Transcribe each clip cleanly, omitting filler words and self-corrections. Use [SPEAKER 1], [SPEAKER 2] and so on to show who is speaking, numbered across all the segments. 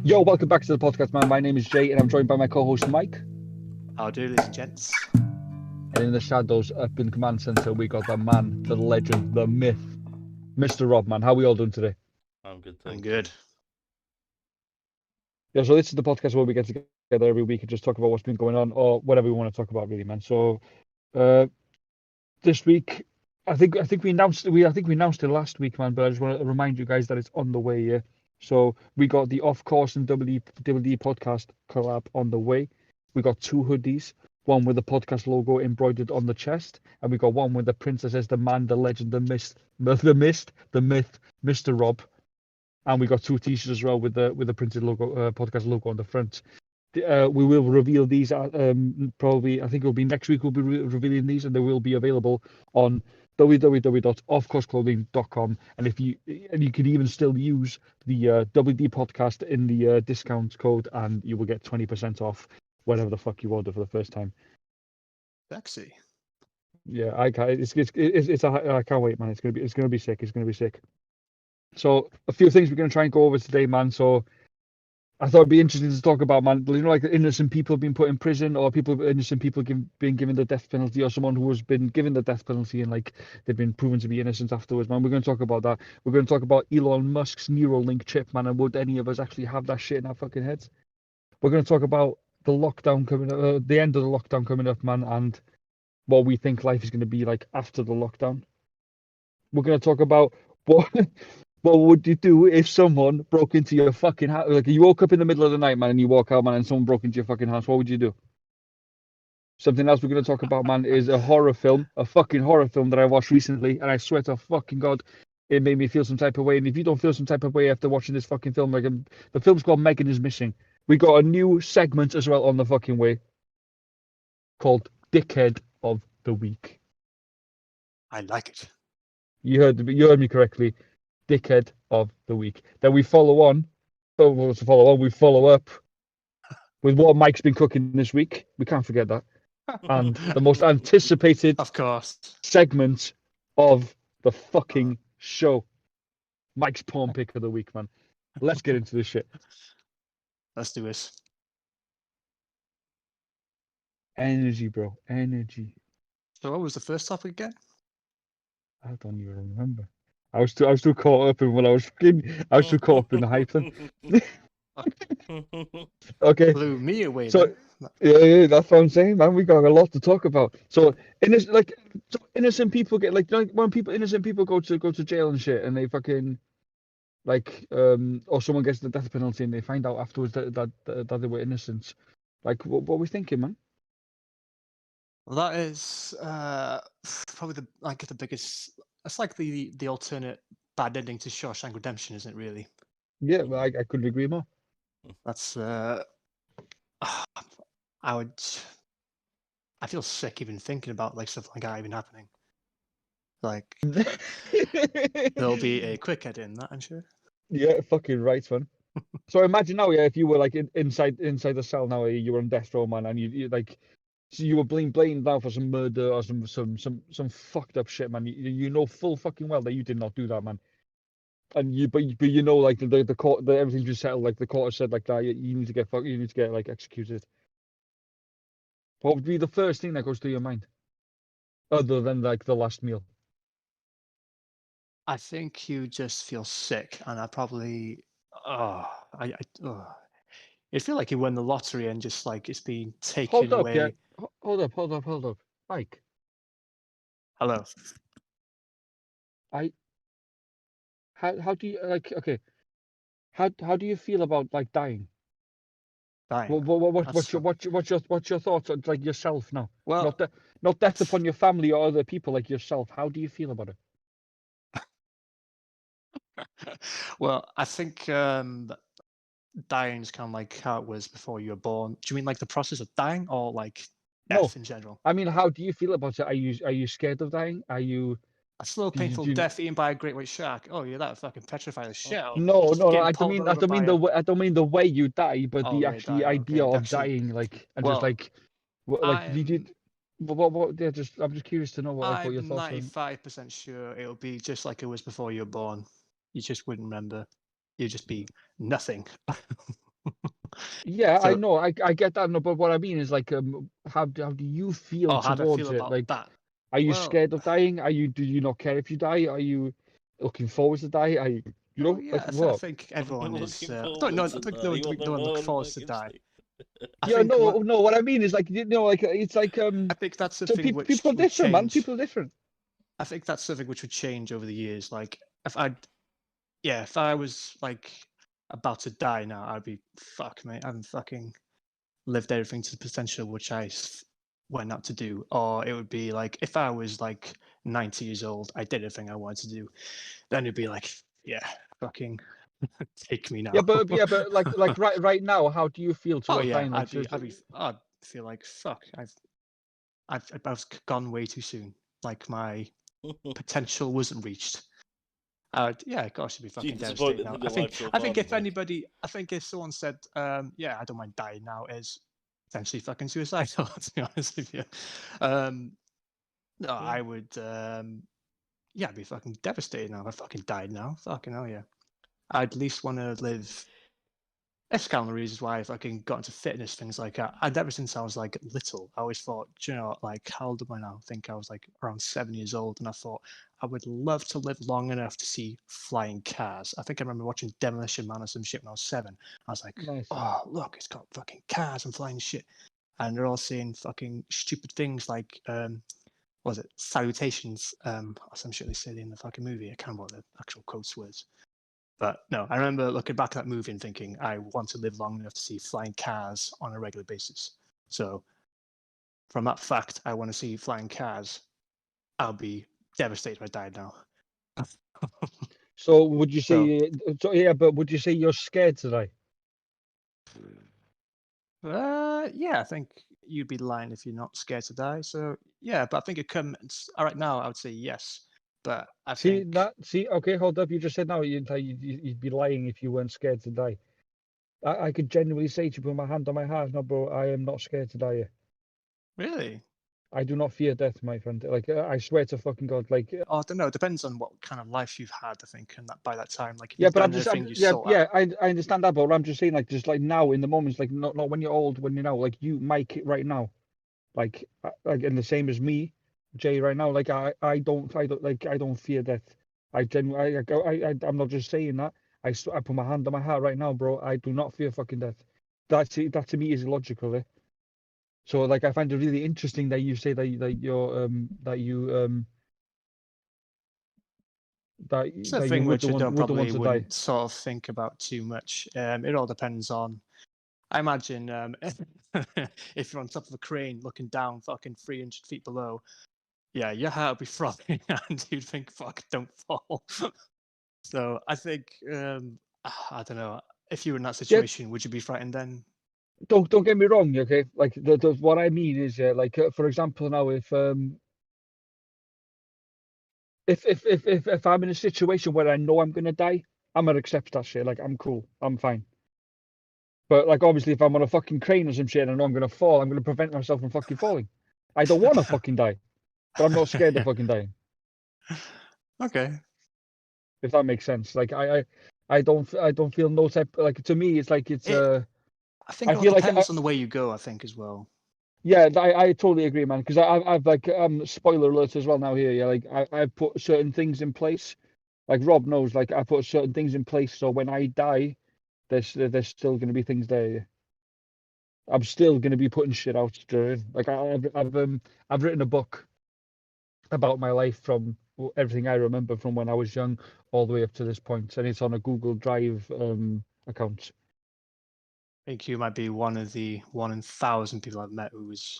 [SPEAKER 1] Yo, welcome back to the podcast, man. My name is Jay, and I'm joined by my co-host Mike.
[SPEAKER 2] How do, ladies and gents?
[SPEAKER 1] And in the shadows, up in command center, we got the man, the legend, the myth, Mr. Rob, man. How we all doing today?
[SPEAKER 3] I'm good,
[SPEAKER 2] I'm
[SPEAKER 3] thank
[SPEAKER 2] good.
[SPEAKER 1] Yeah, so this is the podcast where we get together every week and just talk about what's been going on or whatever we want to talk about, really, man. So, this week, I think we announced it last week, man. But I just want to remind you guys that it's on the way. Yeah. So we got the Off Course and WD podcast collab on the way. We got 2 hoodies, one with the podcast logo embroidered on the chest, and we got one with the print that says "The Man, the Legend, the Myth, Mr. Rob." And we got 2 t-shirts as well with the printed logo, podcast logo on the front. We will reveal these probably. I think it will be next week. We'll be revealing these, and they will be available on www.offcourseclothing.com. And you can even still use the WD podcast in the discount code, and you will get 20% off whatever the fuck you order for the first time.
[SPEAKER 2] Sexy.
[SPEAKER 1] Yeah, I can't. I can't wait, man. It's gonna be sick. It's gonna be sick. So a few things we're gonna try and go over today, man. So I thought it'd be interesting to talk about, man. You know, like innocent people being put in prison, or innocent people being given the death penalty, or someone who has been given the death penalty and like they've been proven to be innocent afterwards, man. We're going to talk about that. We're going to talk about Elon Musk's Neuralink chip, man, and would any of us actually have that shit in our fucking heads? We're going to talk about the lockdown coming up, the end of the lockdown coming up, man, and what we think life is going to be like after the lockdown. We're going to talk about what would you do if someone broke into your fucking house? Like you woke up in the middle of the night, man, and you walk out, man, and someone broke into your fucking house. What would you do? Something else we're going to talk about, man, is a fucking horror film that I watched recently, and I swear to fucking God, it made me feel some type of way. And if you don't feel some type of way after watching this fucking film, like the film's called Megan is Missing. We got a new segment as well on the fucking way called Dickhead of the Week.
[SPEAKER 2] I like it.
[SPEAKER 1] You heard me correctly. Dickhead of the Week. Then we follow up with what Mike's been cooking this week. We can't forget that. And the most anticipated
[SPEAKER 2] Of course.
[SPEAKER 1] segment of the fucking show. Mike's porn pick of the week, man. Let's get into this shit.
[SPEAKER 2] Let's do this.
[SPEAKER 1] Energy, bro. Energy.
[SPEAKER 2] So what was the first topic again?
[SPEAKER 1] I don't even remember. I was too caught up in what I was too caught up in the hype thing. Okay.
[SPEAKER 2] Blew me away.
[SPEAKER 1] So yeah, that's what I'm saying, man. We got a lot to talk about. So innocent people get like when innocent people go to jail and shit, and they fucking or someone gets the death penalty and they find out afterwards that they were innocent. Like what are we thinking, man?
[SPEAKER 2] Well, that is probably the biggest. It's like the alternate bad ending to Shawshank Redemption, isn't it? Really.
[SPEAKER 1] Yeah, well, I couldn't agree more.
[SPEAKER 2] That's I feel sick even thinking about like stuff like that even happening. Like there'll be a quick edit in that, I'm sure.
[SPEAKER 1] Yeah, fucking right, man. So imagine now, yeah, if you were like inside the cell now, you were on death row, man, and you like, so you were blamed now for some murder or some fucked up shit, man. You know full fucking well that you did not do that, man. And but you know, like the court, everything's been settled. Like the court has said, like that you need to get like executed. What would be the first thing that goes through your mind, other than like the last meal?
[SPEAKER 2] I think you just feel sick, and I probably, it feel like you won the lottery and just like it's been taken
[SPEAKER 1] Hold up,
[SPEAKER 2] away.
[SPEAKER 1] yeah. Hold up, Mike.
[SPEAKER 2] Hello.
[SPEAKER 1] How do you like? Okay, how do you feel about like dying?
[SPEAKER 2] Dying.
[SPEAKER 1] What's your thoughts on like yourself now?
[SPEAKER 2] Well,
[SPEAKER 1] Not death upon your family or other people, like yourself. How do you feel about it?
[SPEAKER 2] well, I think dying is kind of like how it was before you were born. Do you mean like the process of dying, or like death in general?
[SPEAKER 1] I mean, how do you feel about it? Are you scared of dying? Are you
[SPEAKER 2] A slow, painful death eaten by a great white shark. Oh, yeah, that would fucking petrify the shit out of me.
[SPEAKER 1] No,
[SPEAKER 2] Getting
[SPEAKER 1] I
[SPEAKER 2] pulled
[SPEAKER 1] don't
[SPEAKER 2] over by a-
[SPEAKER 1] I don't mean the way you die, but
[SPEAKER 2] Oh,
[SPEAKER 1] the
[SPEAKER 2] the
[SPEAKER 1] actually
[SPEAKER 2] dying,
[SPEAKER 1] idea
[SPEAKER 2] okay.
[SPEAKER 1] of
[SPEAKER 2] Actually,
[SPEAKER 1] dying, like and
[SPEAKER 2] well,
[SPEAKER 1] just like you did. What? Yeah, I'm just curious to know what your
[SPEAKER 2] I'm
[SPEAKER 1] thoughts are.
[SPEAKER 2] 95% sure it'll be just like it was before you were born. You just wouldn't remember. You'd just be nothing.
[SPEAKER 1] Yeah, I
[SPEAKER 2] So,
[SPEAKER 1] know, I get that, no, but what I mean is like, how do you feel
[SPEAKER 2] how do I feel
[SPEAKER 1] towards it?
[SPEAKER 2] about
[SPEAKER 1] Like,
[SPEAKER 2] that?
[SPEAKER 1] are you
[SPEAKER 2] Well,
[SPEAKER 1] scared of dying? Do you not care if you die? Are you looking forward to die? Are you,
[SPEAKER 2] well,
[SPEAKER 1] like
[SPEAKER 2] yeah, I
[SPEAKER 1] what?
[SPEAKER 2] think everyone is.
[SPEAKER 3] Looking
[SPEAKER 2] I don't know.
[SPEAKER 3] forward
[SPEAKER 2] I
[SPEAKER 3] to
[SPEAKER 2] think
[SPEAKER 3] die. What the
[SPEAKER 2] no one looks
[SPEAKER 3] morning
[SPEAKER 2] forward to
[SPEAKER 3] fucking
[SPEAKER 2] die.
[SPEAKER 3] sleep.
[SPEAKER 2] I
[SPEAKER 1] Yeah,
[SPEAKER 2] think what
[SPEAKER 1] no, what I mean is like, like it's like
[SPEAKER 2] I think that's
[SPEAKER 1] so
[SPEAKER 2] something which
[SPEAKER 1] people are
[SPEAKER 2] would
[SPEAKER 1] different, man.
[SPEAKER 2] change.
[SPEAKER 1] People are different.
[SPEAKER 2] I think that's something which would change over the years. Like if I, yeah, if I was like about to die now, I'd be fuck, mate. I'm fucking lived everything to the potential which went out to do. Or it would be like if I was like 90 years old, I did everything I wanted to do. Then it'd be like, yeah, fucking take me now.
[SPEAKER 1] Yeah, but like right now, how do you feel
[SPEAKER 2] Oh
[SPEAKER 1] towards
[SPEAKER 2] yeah,
[SPEAKER 1] dying? Like, seriously?
[SPEAKER 2] I'd feel like fuck. I've gone way too soon. Like my potential wasn't reached. Yeah, gosh, it'd be
[SPEAKER 3] So you're
[SPEAKER 2] fucking devastating
[SPEAKER 3] disappointed
[SPEAKER 2] now.
[SPEAKER 3] in the life so
[SPEAKER 2] I
[SPEAKER 3] far,
[SPEAKER 2] think if
[SPEAKER 3] then, like.
[SPEAKER 2] anybody, I think if someone said, yeah, I don't mind dying now, is potentially fucking suicidal. To be honest with you, no,
[SPEAKER 3] Yeah.
[SPEAKER 2] I would, yeah, I'd be fucking devastated now if I fucking died now. Fucking hell, yeah. I'd at least want to live. That's kind of the reasons why I fucking got into fitness, things like that. And ever since I was like little, I always thought, do you know, like how old am I now? I think I was like around 7 years old, and I thought I would love to live long enough to see flying cars. I think I remember watching Demolition Man or some shit when I was 7. I was like,
[SPEAKER 1] Nice.
[SPEAKER 2] oh look, it's got fucking cars and flying shit, and they're all saying fucking stupid things like, what was it, salutations, or some shit they said in the fucking movie. I can't remember what the actual quotes was. But no, I remember looking back at that movie and thinking, I want to live long enough to see flying cars on a regular basis. So, from that fact, I want to see flying cars. I'll be devastated if I died now.
[SPEAKER 1] So would you
[SPEAKER 2] So,
[SPEAKER 1] say? So yeah, but would you say you're scared to die?
[SPEAKER 2] yeah, I think you'd be lying if you're not scared to die. So, yeah, but I think it comes. All right, now I would say yes. But I
[SPEAKER 1] See
[SPEAKER 2] think,
[SPEAKER 1] that? See, okay, hold up. You just said now you'd be lying if you weren't scared to die. I could genuinely say to you, put my hand on my heart, no, bro, I am not scared to die.
[SPEAKER 2] really?
[SPEAKER 1] I do not fear death, my friend. Like, I swear to fucking God. Like,
[SPEAKER 2] Oh, I don't know. It depends on what kind of life you've had, I think, and that by that time, like if
[SPEAKER 1] yeah,
[SPEAKER 2] you've
[SPEAKER 1] but
[SPEAKER 2] done everything you
[SPEAKER 1] yeah,
[SPEAKER 2] sought
[SPEAKER 1] yeah,
[SPEAKER 2] out.
[SPEAKER 1] I understand that, but I'm just saying, like, just like now in the moments, like, not when you're old, when you're now, like, you, Mike, right now, like, and the same as me, Jay, right now, like, I don't, like, I don't fear death. I genuinely, I'm not just saying that. I put my hand on my heart right now, bro. I do not fear fucking death. That to me is illogical, eh? So, like, I find it really interesting that you say that
[SPEAKER 2] It's a
[SPEAKER 1] you
[SPEAKER 2] thing which I don't
[SPEAKER 1] wouldn't want
[SPEAKER 2] probably
[SPEAKER 1] to die.
[SPEAKER 2] wouldn't sort of think about too much. It all depends on. I imagine if you're on top of a crane looking down, fucking 300 feet below, yeah, your heart would be throbbing, and you'd think, "Fuck, don't fall." So I think I don't know. If you were in that
[SPEAKER 1] Yeah,
[SPEAKER 2] situation, would you be frightened then?
[SPEAKER 1] don't get me wrong, okay? Like what I mean is, like for example, now if I'm in a situation where I know I'm gonna die, I'm gonna accept that shit. Like I'm cool, I'm fine. But like obviously, if I'm on a fucking crane or some shit and I know I'm gonna fall, I'm gonna prevent myself from fucking falling. I don't want to fucking die, but I'm not scared of
[SPEAKER 2] Yeah.
[SPEAKER 1] fucking dying.
[SPEAKER 2] Okay.
[SPEAKER 1] If that makes sense. Like I don't feel no type. Like to me, it's like it's
[SPEAKER 2] It. I think
[SPEAKER 1] I
[SPEAKER 2] it all
[SPEAKER 1] feel like
[SPEAKER 2] depends on the way you go. I think as well.
[SPEAKER 1] yeah, I totally agree, man. Because I've like spoiler alert as well now here. Yeah, like I've put certain things in place. Like Rob knows, like I put certain things in place so when I die, there's still going to be things there. Yeah. I'm still going to be putting shit out. Like I've written a book about my life from everything I remember from when I was young all the way up to this point, and it's on a Google Drive account.
[SPEAKER 2] I think you might be one of the 1 in 1,000 people I've met who was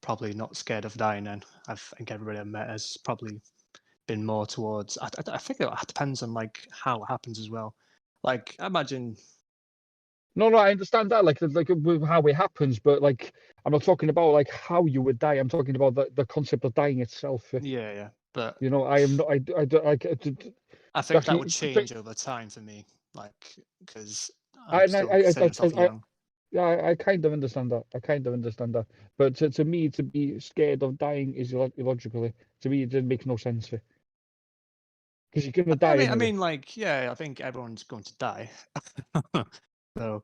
[SPEAKER 2] probably not scared of dying. Then I think everybody I've met has probably been more towards. I think it depends on like how it happens as well. Like I imagine.
[SPEAKER 1] No, I understand that, like with how it happens, but like I'm not talking about like how you would die. I'm talking about the concept of dying itself.
[SPEAKER 2] Yeah, yeah, but
[SPEAKER 1] You know, I am not.
[SPEAKER 2] I think that would
[SPEAKER 1] Actually,
[SPEAKER 2] change over time for me. Like because
[SPEAKER 1] I,
[SPEAKER 2] I'm still considering myself
[SPEAKER 1] I,
[SPEAKER 2] young.
[SPEAKER 1] yeah, I kind of understand that. I kind of understand that. But to me, to be scared of dying is illogical. To me, it makes no sense. Because you're gonna die
[SPEAKER 2] I
[SPEAKER 1] anyway.
[SPEAKER 2] mean, like, yeah, I think everyone's going to die. So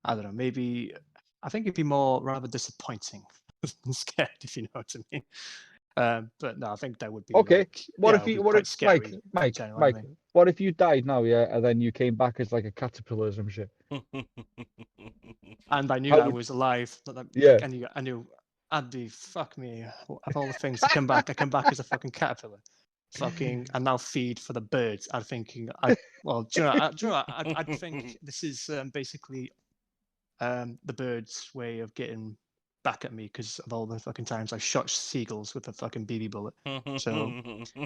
[SPEAKER 2] I don't know. Maybe I think it'd be more rather disappointing than scared, if you know what I mean. But no, I think that would be
[SPEAKER 1] Okay.
[SPEAKER 2] like,
[SPEAKER 1] What
[SPEAKER 2] yeah,
[SPEAKER 1] if
[SPEAKER 2] it would
[SPEAKER 1] you?
[SPEAKER 2] be
[SPEAKER 1] What
[SPEAKER 2] quite
[SPEAKER 1] if
[SPEAKER 2] scary in
[SPEAKER 1] Mike?
[SPEAKER 2] general.
[SPEAKER 1] Mike?
[SPEAKER 2] I mean.
[SPEAKER 1] What if you died now? Yeah, and then you came back as like a caterpillar or some shit.
[SPEAKER 2] And I knew
[SPEAKER 1] How
[SPEAKER 2] that I
[SPEAKER 1] would-
[SPEAKER 2] was alive.
[SPEAKER 1] Yeah.
[SPEAKER 2] I knew I'd be fuck me. Of all the things to come back, I come back as a fucking caterpillar. Fucking, and now feed for the birds. I'm thinking, well, do you know, I'd think this is basically the birds' way of getting back at me because of all the fucking times I shot seagulls with a fucking BB bullet. So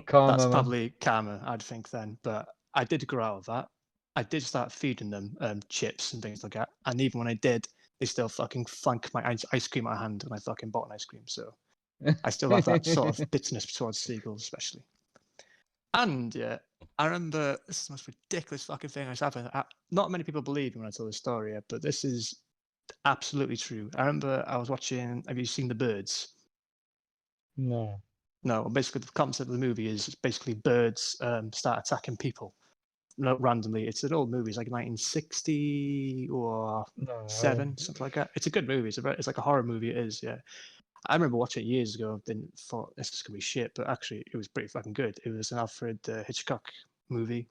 [SPEAKER 1] Karma,
[SPEAKER 2] that's
[SPEAKER 1] man.
[SPEAKER 2] probably karma, I'd think then. But I did grow out of that. I did start feeding them chips and things like that. And even when I did, they still fucking flank my ice cream out of my hand when I fucking bought an ice cream. So I still have that sort of bitterness towards seagulls, especially. And yeah, I remember this is the most ridiculous fucking thing that's happened. Not many people believe me when I tell this story, but this is absolutely true. I remember I was watching. Have you seen The Birds?
[SPEAKER 1] No.
[SPEAKER 2] No, basically the concept of the movie is basically birds start attacking people. Not randomly. It's an old movie. It's like 1960 or
[SPEAKER 1] No.
[SPEAKER 2] 7, something like that. It's a good movie. It's like a horror movie. It is, yeah. I remember watching it years ago. Didn't thought this is gonna be shit, but actually it was pretty fucking good. It was an Alfred Hitchcock movie.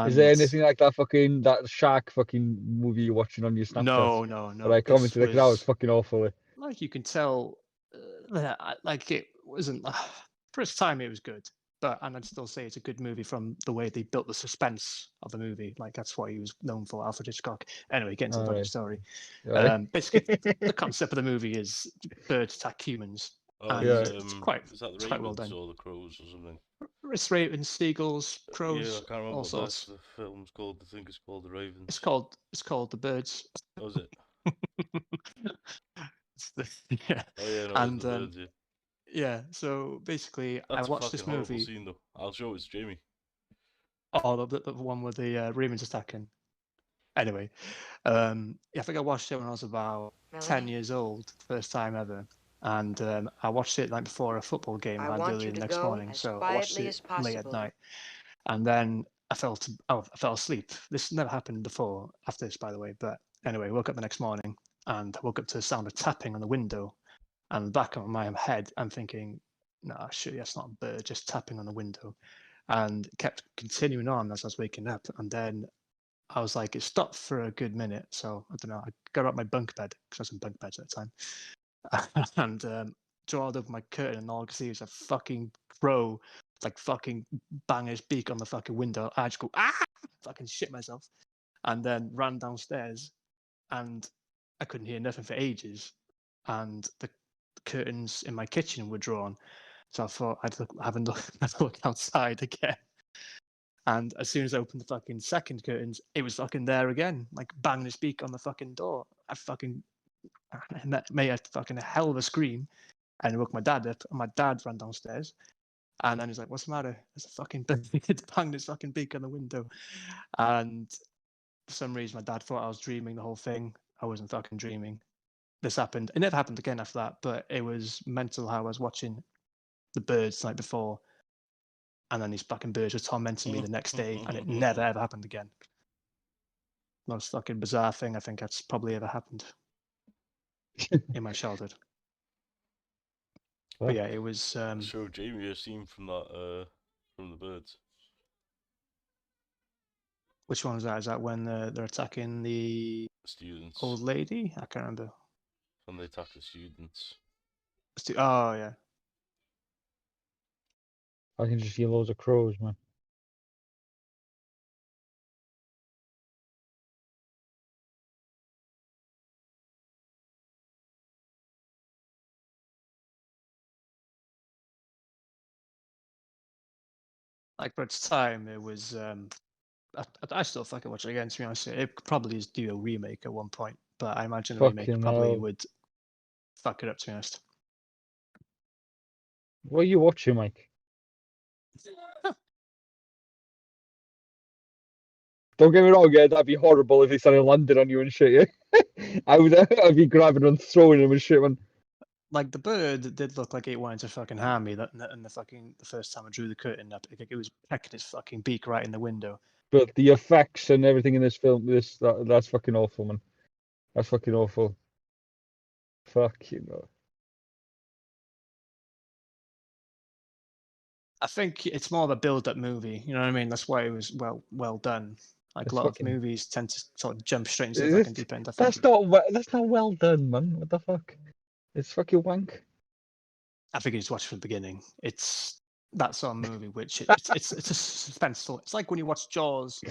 [SPEAKER 1] Is there
[SPEAKER 2] And
[SPEAKER 1] anything like that shark fucking movie you're watching on your Snapchat?
[SPEAKER 2] no.
[SPEAKER 1] But I
[SPEAKER 2] This
[SPEAKER 1] commented like that was
[SPEAKER 2] was
[SPEAKER 1] fucking awful.
[SPEAKER 2] like you can tell, like it wasn't. For its time, it was good, and I'd still say it's a good movie from the way they built the suspense of the movie. Like that's what he was known for, Alfred Hitchcock. Anyway, getting to the fucking
[SPEAKER 1] Alright.
[SPEAKER 2] story.
[SPEAKER 1] Right.
[SPEAKER 2] Basically, the concept of the movie is birds attack humans,
[SPEAKER 3] Oh,
[SPEAKER 2] and
[SPEAKER 1] Yeah.
[SPEAKER 2] it's quite
[SPEAKER 3] is that the
[SPEAKER 2] it's quite well
[SPEAKER 3] Ravens
[SPEAKER 2] done.
[SPEAKER 3] or the Crows or something?
[SPEAKER 2] It's ravens, seagulls,
[SPEAKER 3] Yeah, I
[SPEAKER 2] crows,
[SPEAKER 3] can't remember
[SPEAKER 2] all
[SPEAKER 3] what
[SPEAKER 2] sorts.
[SPEAKER 3] the film's called. I think it's called The Ravens.
[SPEAKER 2] It's called The Birds.
[SPEAKER 3] Oh, is it?
[SPEAKER 2] Yeah,
[SPEAKER 3] Oh yeah, no,
[SPEAKER 2] and
[SPEAKER 3] it's The Birds. Yeah.
[SPEAKER 2] yeah. So basically,
[SPEAKER 3] That's
[SPEAKER 2] I
[SPEAKER 3] a
[SPEAKER 2] watched
[SPEAKER 3] fucking
[SPEAKER 2] this
[SPEAKER 3] horrible
[SPEAKER 2] movie.
[SPEAKER 3] scene, though. I'll show it to Jamie.
[SPEAKER 2] Oh, the one with the ravens attacking. Anyway, I think I watched it when I was about 10 years old, first time ever. And I watched it the night before a football game I had early the next morning. So I watched it late at night. And then I fell asleep. This never happened before, after this, by the way. But anyway, woke up the next morning and woke up to the sound of tapping on the window. And in the back of my head, I'm thinking, no, surely that's not a bird, just tapping on the window. And it kept continuing on as I was waking up. And then I was like, it stopped for a good minute. So I don't know. I got out my bunk bed because I was in bunk beds at the time, and drawed over my curtain, and all I could see was a fucking crow, like fucking bang his beak on the fucking window. I just go fucking shit myself, and then ran downstairs, and I couldn't hear nothing for ages, and the curtains in my kitchen were drawn. So I thought I'd have another look outside again. And as soon as I opened the fucking second curtains, it was fucking there again, like banging his beak on the fucking door. I made a fucking hell of a scream and woke my dad up. And my dad ran downstairs. And then he's like, "What's the matter?" There's a fucking bird banged his fucking beak on the window. And for some reason, my dad thought I was dreaming the whole thing. I wasn't fucking dreaming. This happened. It never happened again after that, but it was mental how I was watching the birds the night before. And then these fucking birds were tormenting me the next day, and it never ever happened again. Most fucking bizarre thing I think that's probably ever happened in my childhood. But yeah, it was.
[SPEAKER 3] Show Jamie a scene from that from The Birds.
[SPEAKER 2] Which one was that? Is that when they're attacking the
[SPEAKER 3] Students.
[SPEAKER 2] old lady? I can't remember.
[SPEAKER 3] When they attack the students.
[SPEAKER 2] Oh yeah.
[SPEAKER 1] I can just see loads of crows, man.
[SPEAKER 2] Like for its time, it was. I still fucking watch it again. To be honest, it probably is due a remake at one point, but I imagine the remake
[SPEAKER 1] Fucking
[SPEAKER 2] probably
[SPEAKER 1] hell.
[SPEAKER 2] would fuck it up. To be honest.
[SPEAKER 1] What are you watching, Mike? Don't get me wrong, yeah, that'd be horrible if they started landing on you and shit, yeah? I'd be grabbing and throwing them and shit, man.
[SPEAKER 2] Like the bird did look like it wanted to fucking harm me. That and the first time I drew the curtain up, it was pecking its fucking beak right in the window.
[SPEAKER 1] But the effects and everything in this film, that's fucking awful, man. That's fucking awful. Fuck you know.
[SPEAKER 2] I think it's more of a build-up movie. You know what I mean? That's why it was well done. Like
[SPEAKER 1] It's
[SPEAKER 2] a lot of
[SPEAKER 1] fucking-
[SPEAKER 2] movies tend to sort of jump straight into the
[SPEAKER 1] It's-
[SPEAKER 2] fucking deep end. I think,
[SPEAKER 1] That's not well done, man. What the fuck? It's fucking wank.
[SPEAKER 2] I think you just watch from the beginning. It's that sort of movie which it's a suspenseful. It's like when you watch Jaws,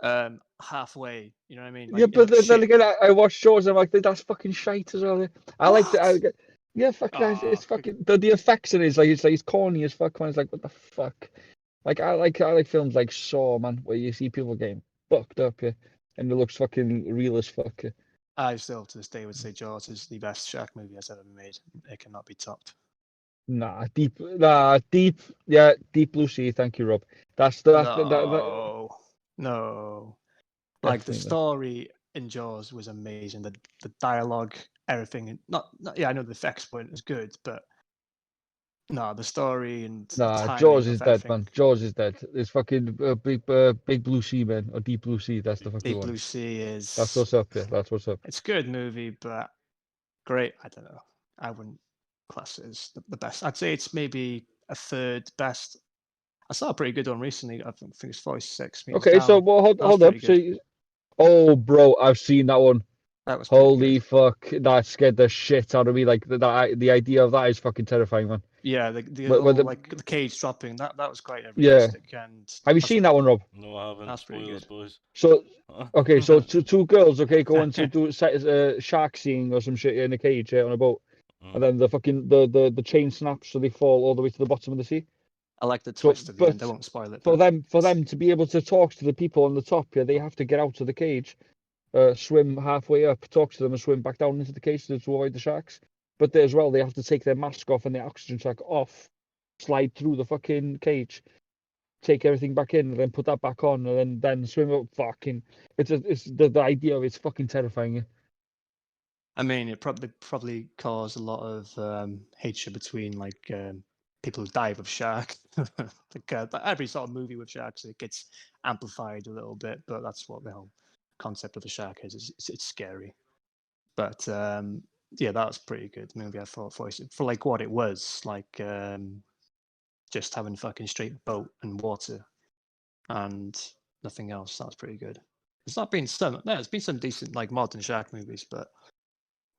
[SPEAKER 2] halfway. You know what I mean? Like,
[SPEAKER 1] Yeah,
[SPEAKER 2] it
[SPEAKER 1] but
[SPEAKER 2] looks
[SPEAKER 1] then
[SPEAKER 2] shit.
[SPEAKER 1] again, I watched Jaws and I'm like, that's fucking shite as well. I like the, yeah, fuck, it's
[SPEAKER 2] Aw.
[SPEAKER 1] fucking the effects in it is like it's corny as fuck. Man, it's like what the fuck. Like I like films like Saw, man, where you see people getting fucked up, yeah, and it looks fucking real as fuck. Yeah.
[SPEAKER 2] I still to this day would say Jaws is the best shark movie that's ever been made. It cannot be topped.
[SPEAKER 1] Nah, deep, yeah, Deep Blue Sea. Thank you, Rob. That's
[SPEAKER 2] No. Like the
[SPEAKER 1] definitely.
[SPEAKER 2] story in Jaws was amazing. The dialogue, everything. Not yeah, I know the effects weren't as good, but no, the story and the
[SPEAKER 1] Nah,
[SPEAKER 2] timing
[SPEAKER 1] Jaws
[SPEAKER 2] of
[SPEAKER 1] is dead,
[SPEAKER 2] everything.
[SPEAKER 1] man. Jaws is dead. It's fucking Big Blue Sea, man, or Deep Blue Sea. That's the fucking
[SPEAKER 2] Deep
[SPEAKER 1] one.
[SPEAKER 2] Blue Sea
[SPEAKER 1] That's
[SPEAKER 2] is
[SPEAKER 1] what's up. Yeah, that's what's up.
[SPEAKER 2] it's a good movie, but great. I don't know. I wouldn't class it as the best. I'd say it's maybe a third best. I saw a pretty good one recently. I think it's 46 meters
[SPEAKER 1] Okay, so
[SPEAKER 2] down.
[SPEAKER 1] well,
[SPEAKER 2] That was
[SPEAKER 1] hold up.
[SPEAKER 2] pretty
[SPEAKER 1] So,
[SPEAKER 2] good.
[SPEAKER 1] oh, bro, I've seen that one.
[SPEAKER 2] That was pretty
[SPEAKER 1] Holy
[SPEAKER 2] good.
[SPEAKER 1] fuck, that scared the shit out of me. Like the idea of that is fucking terrifying, man.
[SPEAKER 2] Yeah, the
[SPEAKER 1] But
[SPEAKER 2] whole
[SPEAKER 1] the
[SPEAKER 2] like the cage dropping that was quite
[SPEAKER 1] yeah,
[SPEAKER 2] realistic and
[SPEAKER 1] have you
[SPEAKER 2] that's,
[SPEAKER 1] seen that one, Rob?
[SPEAKER 3] No, I haven't.
[SPEAKER 2] that's pretty
[SPEAKER 3] Spoilers,
[SPEAKER 2] good.
[SPEAKER 3] boys.
[SPEAKER 1] So okay, so two girls, okay, go into do shark seeing or some shit in a cage, yeah, on a boat, and then the fucking the chain snaps, so they fall all the way to the bottom of the sea.
[SPEAKER 2] I like the
[SPEAKER 1] So,
[SPEAKER 2] twist at the end. I
[SPEAKER 1] but
[SPEAKER 2] won't spoil it.
[SPEAKER 1] for
[SPEAKER 2] But
[SPEAKER 1] them to be able to talk to the people on the top, yeah, they have to get out of the cage, swim halfway up, talk to them, and swim back down into the cage to avoid the sharks. But as well, they have to take their mask off and their oxygen sack off, slide through the fucking cage, take everything back in, and then put that back on, and then swim up. Fucking, it's the idea of it's fucking terrifying. Yeah.
[SPEAKER 2] I mean, it probably caused a lot of hatred between like people who dive with sharks. Like every sort of movie with sharks, it gets amplified a little bit, but that's what the whole concept of the shark is. It's scary. But yeah, that was pretty good movie. I thought for like what it was, like just having fucking straight boat and water and nothing else. That was pretty good. There's been some decent like modern shark movies, but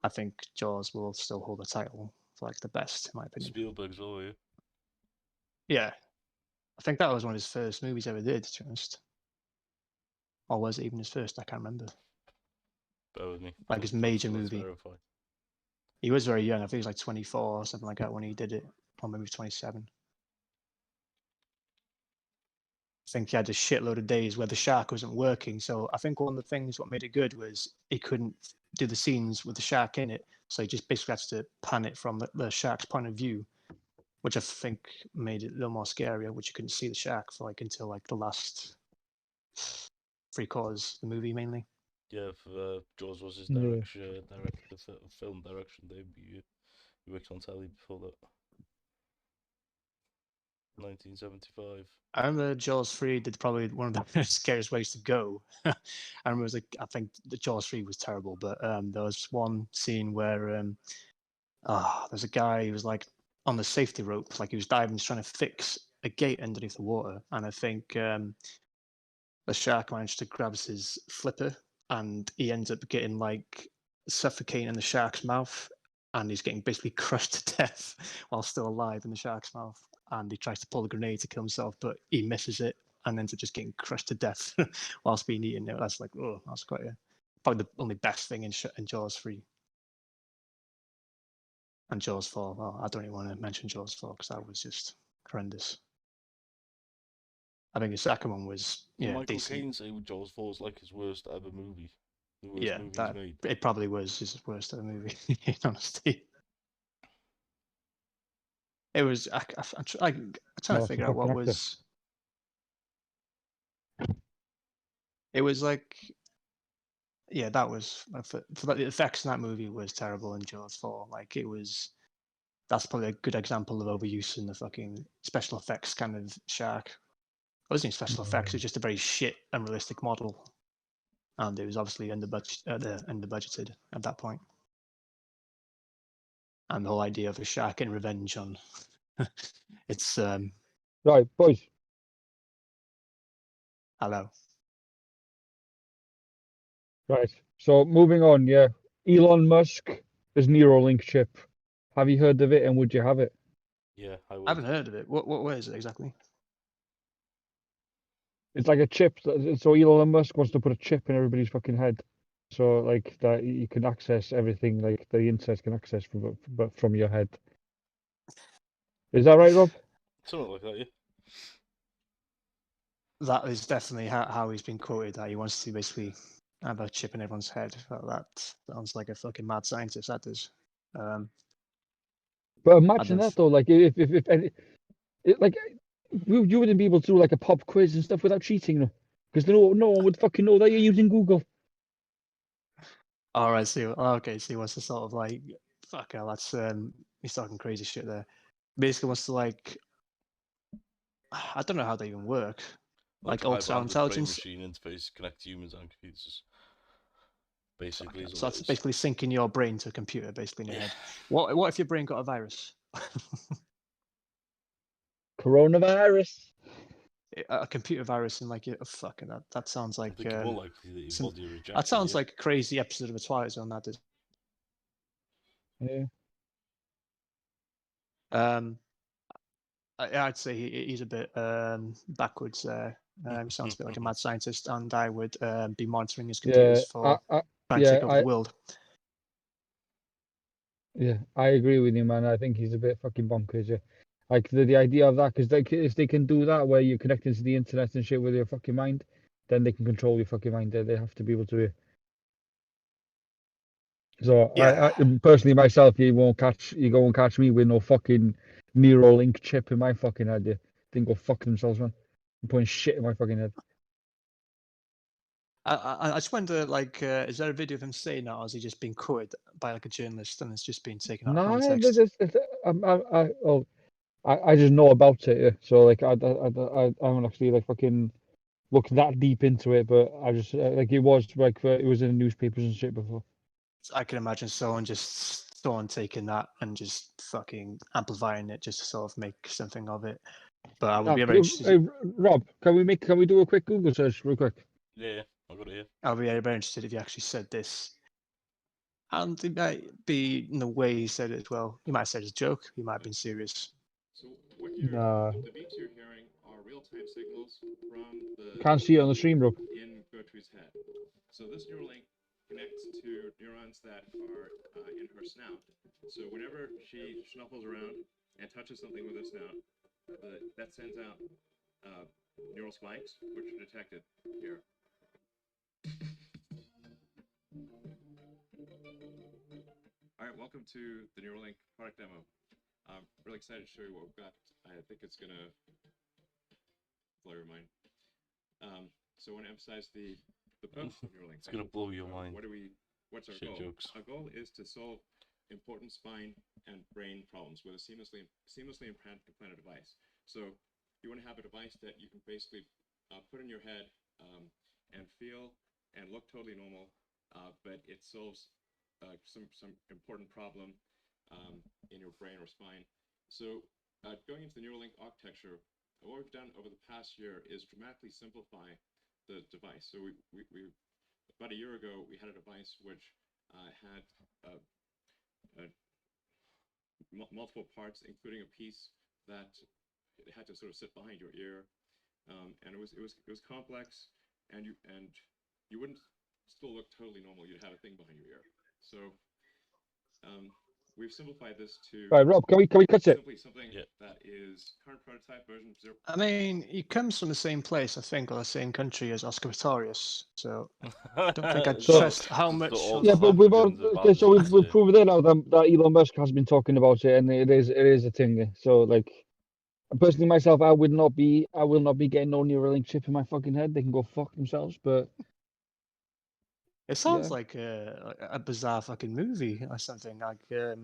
[SPEAKER 2] I think Jaws will still hold the title for like the best, in my opinion.
[SPEAKER 3] Spielberg's all you.
[SPEAKER 2] Yeah, I think that was one of his first movies ever did, to be honest. Or was it even his first? I can't remember.
[SPEAKER 3] Bear with me.
[SPEAKER 2] Like his major
[SPEAKER 3] Let's
[SPEAKER 2] movie.
[SPEAKER 3] verify.
[SPEAKER 2] He was very young. I think he was like 24 or something like that when he did it, or maybe 27. I think he had a shitload of days where the shark wasn't working. So I think one of the things what made it good was he couldn't do the scenes with the shark in it. So he just basically had to pan it from the shark's point of view, which I think made it a little more scarier, which you couldn't see the shark for like until like the last 3/4 of the movie mainly.
[SPEAKER 3] Yeah, Jaws was his
[SPEAKER 1] Yeah.
[SPEAKER 3] film direction debut. He worked on telly before that. 1975.
[SPEAKER 2] I remember Jaws 3 did probably one of the scariest ways to go. I remember it was like, I think the Jaws 3 was terrible, but there was one scene where there's a guy who was like on the safety rope, like he was diving, trying to fix a gate underneath the water, and I think the shark managed to grab his flipper, and he ends up getting like suffocating in the shark's mouth, and he's getting basically crushed to death while still alive in the shark's mouth. And he tries to pull the grenade to kill himself, but he misses it and ends up just getting crushed to death whilst being eaten. That's like, oh, that's quite probably the only best thing in Jaws 3. And Jaws 4, well, I don't even want to mention Jaws 4 because that was just horrendous. I think the second one was
[SPEAKER 3] Michael
[SPEAKER 2] decent.
[SPEAKER 3] Caine say Jaws 4 is like his worst ever movie. The worst
[SPEAKER 2] Yeah,
[SPEAKER 3] movie he's made.
[SPEAKER 2] it probably was his worst ever movie, in honesty. It was. I'm trying to figure out what was. It was like, yeah, that was for the effects in that movie was terrible in Jaws 4. Like it was. That's probably a good example of overuse in the fucking special effects kind of shark. wasn't even special effects. It was just a very shit, unrealistic model, and it was obviously under budgeted at that point. And the whole idea of a shark getting revenge on it's
[SPEAKER 1] Right, boys.
[SPEAKER 2] hello.
[SPEAKER 1] Right. So moving on, yeah. Elon Musk, his Neuralink chip. Have you heard of it, and would you have it?
[SPEAKER 3] Yeah, I
[SPEAKER 2] I
[SPEAKER 3] would.
[SPEAKER 2] haven't heard of it. Where is it exactly?
[SPEAKER 1] It's like a chip. So Elon Musk wants to put a chip in everybody's fucking head, so like that you can access everything, like the internet can access from your head. Is that right, Rob?
[SPEAKER 3] Something like that, yeah.
[SPEAKER 2] That is definitely how he's been quoted. That he wants to basically have a chip in everyone's head. Well, that sounds like a fucking mad scientist. That does.
[SPEAKER 1] But imagine
[SPEAKER 2] don't
[SPEAKER 1] that though, like if any, like you wouldn't be able to do like a pop quiz and stuff without cheating, no, because no one would fucking know that you're using Google.
[SPEAKER 2] All right, see. Okay, so he wants to sort of like, fuck hell, that's he's talking crazy shit there. Basically, wants to like, I don't know how they even work. Like
[SPEAKER 3] a high
[SPEAKER 2] ultra
[SPEAKER 3] bandwidth
[SPEAKER 2] intelligence.
[SPEAKER 3] brain machine interface connect humans and computers. Basically, is
[SPEAKER 2] So
[SPEAKER 3] what
[SPEAKER 2] that's
[SPEAKER 3] it is.
[SPEAKER 2] basically syncing your brain to a computer, basically in your
[SPEAKER 3] Yeah.
[SPEAKER 2] head. What if your brain got a virus?
[SPEAKER 1] Coronavirus.
[SPEAKER 2] A computer virus and like fucking that sounds
[SPEAKER 3] I
[SPEAKER 2] like
[SPEAKER 3] think more likely that your
[SPEAKER 2] some-
[SPEAKER 3] body rejects
[SPEAKER 2] that sounds
[SPEAKER 3] it.
[SPEAKER 2] like a crazy episode of a Twilight Zone. That does.
[SPEAKER 1] Yeah.
[SPEAKER 2] I'd say he's a bit backwards there. Sounds a bit like a mad scientist, and I would be monitoring his computers for trying to take over the world.
[SPEAKER 1] Yeah, I agree with you, man. I think he's a bit fucking bonkers. Yeah, like the idea of that, because if they can do that, where you're connecting to the internet and shit with your fucking mind, then they can control your fucking mind. They have to be able to. So
[SPEAKER 2] Yeah.
[SPEAKER 1] I personally myself, you won't catch me with no fucking Neuralink chip in my fucking head. Yeah, they can go fuck themselves, man. I'm putting shit in my fucking head.
[SPEAKER 2] I just wonder, like, is there a video of him saying that, or has he just been quoted by like a journalist and it's just been taken out of
[SPEAKER 1] No,
[SPEAKER 2] context?
[SPEAKER 1] I just know about it. Yeah. So like I haven't actually like fucking look that deep into it, but I just like it was like it was in the newspapers and shit before.
[SPEAKER 2] I can imagine someone taking that and just fucking amplifying it just to sort of make something of it. But I would be very interested.
[SPEAKER 1] Rob, can we do a quick Google search real quick?
[SPEAKER 3] Yeah, I got it here.
[SPEAKER 2] I'll be very interested if he actually said this. And it might be in the way he said it as well. He might have said it as a joke. He might have been serious.
[SPEAKER 4] So what the beeps you're hearing are real-time signals from the
[SPEAKER 1] Can't see it on the stream, Rob.
[SPEAKER 4] in Gertrude's head. So this Neuralink connects to neurons that are in her snout. So whenever she snuffles around and touches something with her snout, that sends out neural spikes, which are detected here. All right, welcome to the Neuralink product demo. I'm really excited to show you what we've got. I think it's gonna blow your mind. So I want to emphasize the purpose of Neuralink.
[SPEAKER 3] It's gonna blow your mind.
[SPEAKER 4] What's our
[SPEAKER 3] Shit
[SPEAKER 4] goal?
[SPEAKER 3] jokes.
[SPEAKER 4] Our goal is to solve important spine and brain problems with a seamlessly implanted device. So you want to have a device that you can basically put in your head and feel and look totally normal, but it solves some important problem in your brain or spine. So going into the Neuralink architecture, what we've done over the past year is dramatically simplify the device. So we about a year ago, we had a device which had multiple parts, including a piece that had to sort of sit behind your ear, and it was complex, and you wouldn't still look totally normal. You'd have a thing behind your ear. So we've simplified this to
[SPEAKER 1] Right, Rob, can we cut it?
[SPEAKER 4] simply something that is current prototype version 0.
[SPEAKER 2] I mean, he comes from the same place, I think, or the same country as Oscar Pistorius. So I don't think I'd trust how much.
[SPEAKER 1] Yeah, but we've proven it now that Elon Musk has been talking about it, and it is a thing. Yeah. So like, personally myself, I will not be getting no Neuralink chip in my fucking head. They can go fuck themselves. But
[SPEAKER 2] it sounds like a bizarre fucking movie or something. Like
[SPEAKER 1] it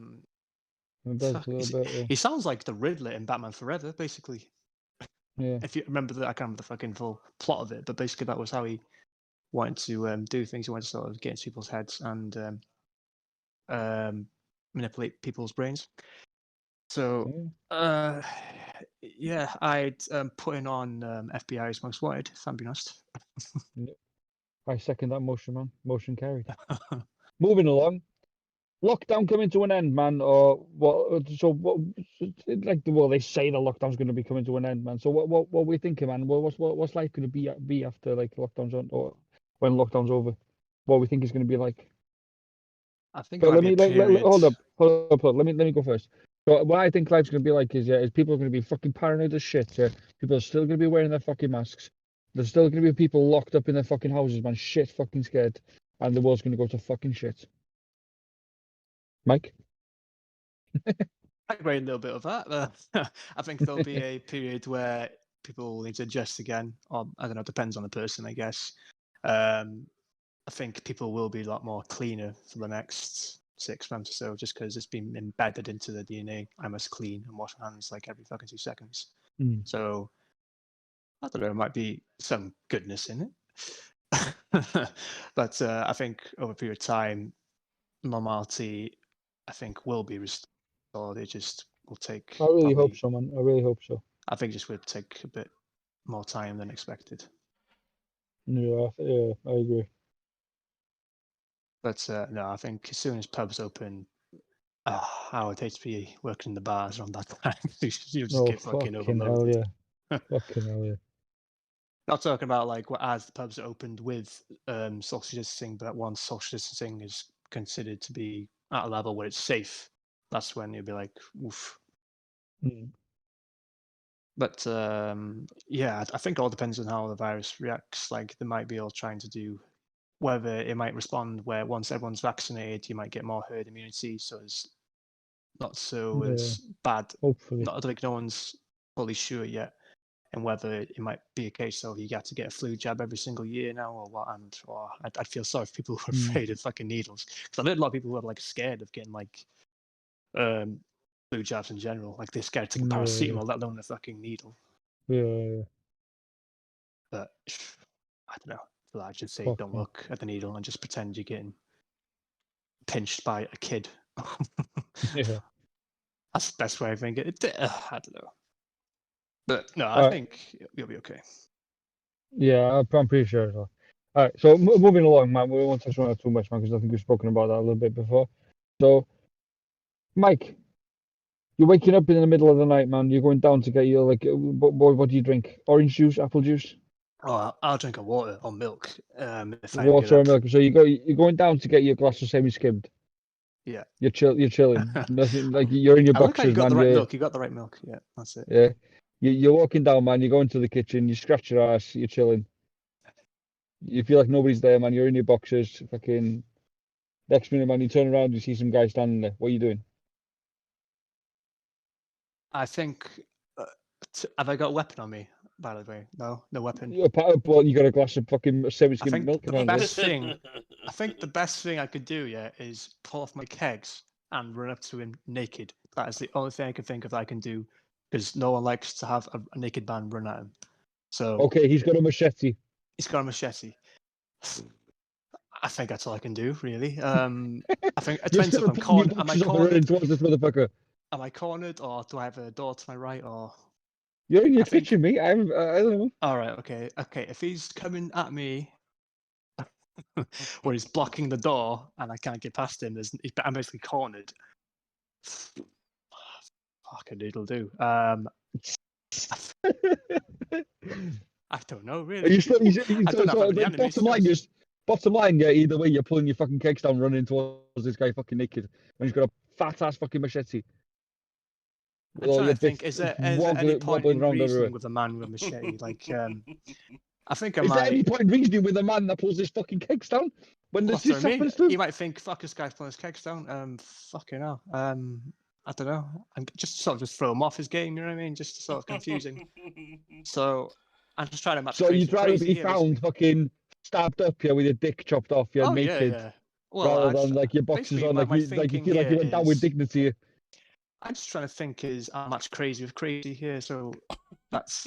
[SPEAKER 1] does a little bit. Yeah.
[SPEAKER 2] he sounds like the Riddler in Batman Forever, basically.
[SPEAKER 1] Yeah.
[SPEAKER 2] If you remember I can't remember the fucking full plot of it, but basically that was how he wanted to do things. He wanted to sort of get into people's heads and manipulate people's brains. So, yeah, I'd put in on FBI's Most Wanted, if I'm being honest.
[SPEAKER 1] I second that motion, man. Motion carried. Moving along. Lockdown coming to an end, man, or what? So what? Like, well, they say the lockdown's going to be coming to an end, man. So what we thinking, man? What's life going to be after like lockdown's on, or when lockdown's over? What we think is going to be like?
[SPEAKER 2] I think.
[SPEAKER 1] But
[SPEAKER 2] it might be a period.
[SPEAKER 1] hold up. Let me go first. So what I think life's going to be like is people are going to be fucking paranoid as shit. Yeah, people are still going to be wearing their fucking masks. There's still going to be people locked up in their fucking houses, man. Shit, fucking scared, and the world's going to go to fucking shit. Mike?
[SPEAKER 2] I agree a little bit of that. I think there'll be a period where people will need to adjust again. Or I don't know, depends on the person, I guess. I think people will be a lot more cleaner for the next 6 months or so, just because it's been embedded into the DNA. I must clean and wash my hands like every fucking 2 seconds. So I don't know, there might be some goodness in it. But I think over a period of time, normality, I think, will be restored. It just will take.
[SPEAKER 1] I really hope so, man. I really hope so.
[SPEAKER 2] I think it just would take a bit more time than expected.
[SPEAKER 1] Yeah, I agree.
[SPEAKER 2] But no, I think as soon as pubs open, I would hate to be working in the bars around that time. You just get fucking overloaded.
[SPEAKER 1] Hell yeah. Fucking hell yeah.
[SPEAKER 2] Not talking about like as the pubs are opened with social distancing, but once social distancing is considered to be at a level where it's safe, that's when you'll be like, oof. But yeah, I think it all depends on how the virus reacts. Like they might be all trying to do whether it might respond where once everyone's vaccinated, you might get more herd immunity, so it's not so as bad.
[SPEAKER 1] Hopefully.
[SPEAKER 2] I don't think no one's fully sure yet, and whether it might be a case of you got to get a flu jab every single year now or what. And I'd feel sorry for people who are afraid of fucking needles, because I've heard a lot of people who are like scared of getting like flu jabs in general. Like they're scared to take paracetamol, let alone a fucking needle.
[SPEAKER 1] Yeah.
[SPEAKER 2] But I don't know. I should say, don't
[SPEAKER 1] Fucking.
[SPEAKER 2] look at the needle and just pretend you're getting pinched by a kid.
[SPEAKER 1] Yeah.
[SPEAKER 2] That's the best way I think it. I don't know. But no, I think you'll be okay.
[SPEAKER 1] Yeah, I'm pretty sure as well. All right, so moving along, man. We won't touch on that too much, man, because I think we've spoken about that a little bit before. So, Mike, you're waking up in the middle of the night, man. You're going down to get your like, what do you drink? Orange juice, apple juice?
[SPEAKER 2] Oh, I'll drink a water or milk. If I
[SPEAKER 1] Water or milk. So you're going down to get your glass of semi-skimmed.
[SPEAKER 2] Yeah.
[SPEAKER 1] You're chilling. Nothing like you're in your
[SPEAKER 2] I like how
[SPEAKER 1] boxes,
[SPEAKER 2] you got
[SPEAKER 1] man.
[SPEAKER 2] the right milk. You got the right milk. Yeah, that's it.
[SPEAKER 1] Yeah. You're walking down, man. You go into the kitchen. You scratch your ass. You're chilling. You feel like nobody's there, man. You're in your boxes. Fucking. Next minute, man, you turn around. You see some guy standing there. What are you doing?
[SPEAKER 2] I think. Have I got a weapon on me? By the way, no weapon.
[SPEAKER 1] Well, you got a glass of fucking semi-skimmed milk.
[SPEAKER 2] The best thing. I think the best thing I could do, is pull off my kegs and run up to him naked. That is the only thing I can think of that I can do, because no one likes to have a naked man run at him. So
[SPEAKER 1] okay, he's got a machete.
[SPEAKER 2] He's got a machete. I think that's all I can do, really. I think it depends if I'm cornered. Am I cornered
[SPEAKER 1] towards this motherfucker?
[SPEAKER 2] Am I cornered, or do I have a door to my right, or?
[SPEAKER 1] You're in your kitchen, mate. I don't know.
[SPEAKER 2] All right, okay. If he's coming at me, where he's blocking the door and I can't get past him, I'm basically cornered. Fucking it'll do. I don't know, really.
[SPEAKER 1] Bottom line, yeah. Either way, you're pulling your fucking kegs down, running towards this guy fucking naked, and he's got a fat ass fucking machete.
[SPEAKER 2] I'm trying to think. Is there any point in reasoning with a man with a machete? Like, I think I might.
[SPEAKER 1] Is there any point in reasoning with a man that pulls his fucking kegs down when this happens to him?
[SPEAKER 2] You might think, "Fuck, this guy's pulling his kegs down." Fucking hell. I don't know. I'm just sort of throw him off his game. You know what I mean? Just sort of confusing. So I'm just trying to match.
[SPEAKER 1] So you'd rather be found fucking stabbed up here with your dick chopped off, naked,
[SPEAKER 2] yeah. Well,
[SPEAKER 1] rather than like your boxes on, like you feel like you went down with dignity.
[SPEAKER 2] I'm just trying to think. I'm much crazy with crazy here, so that's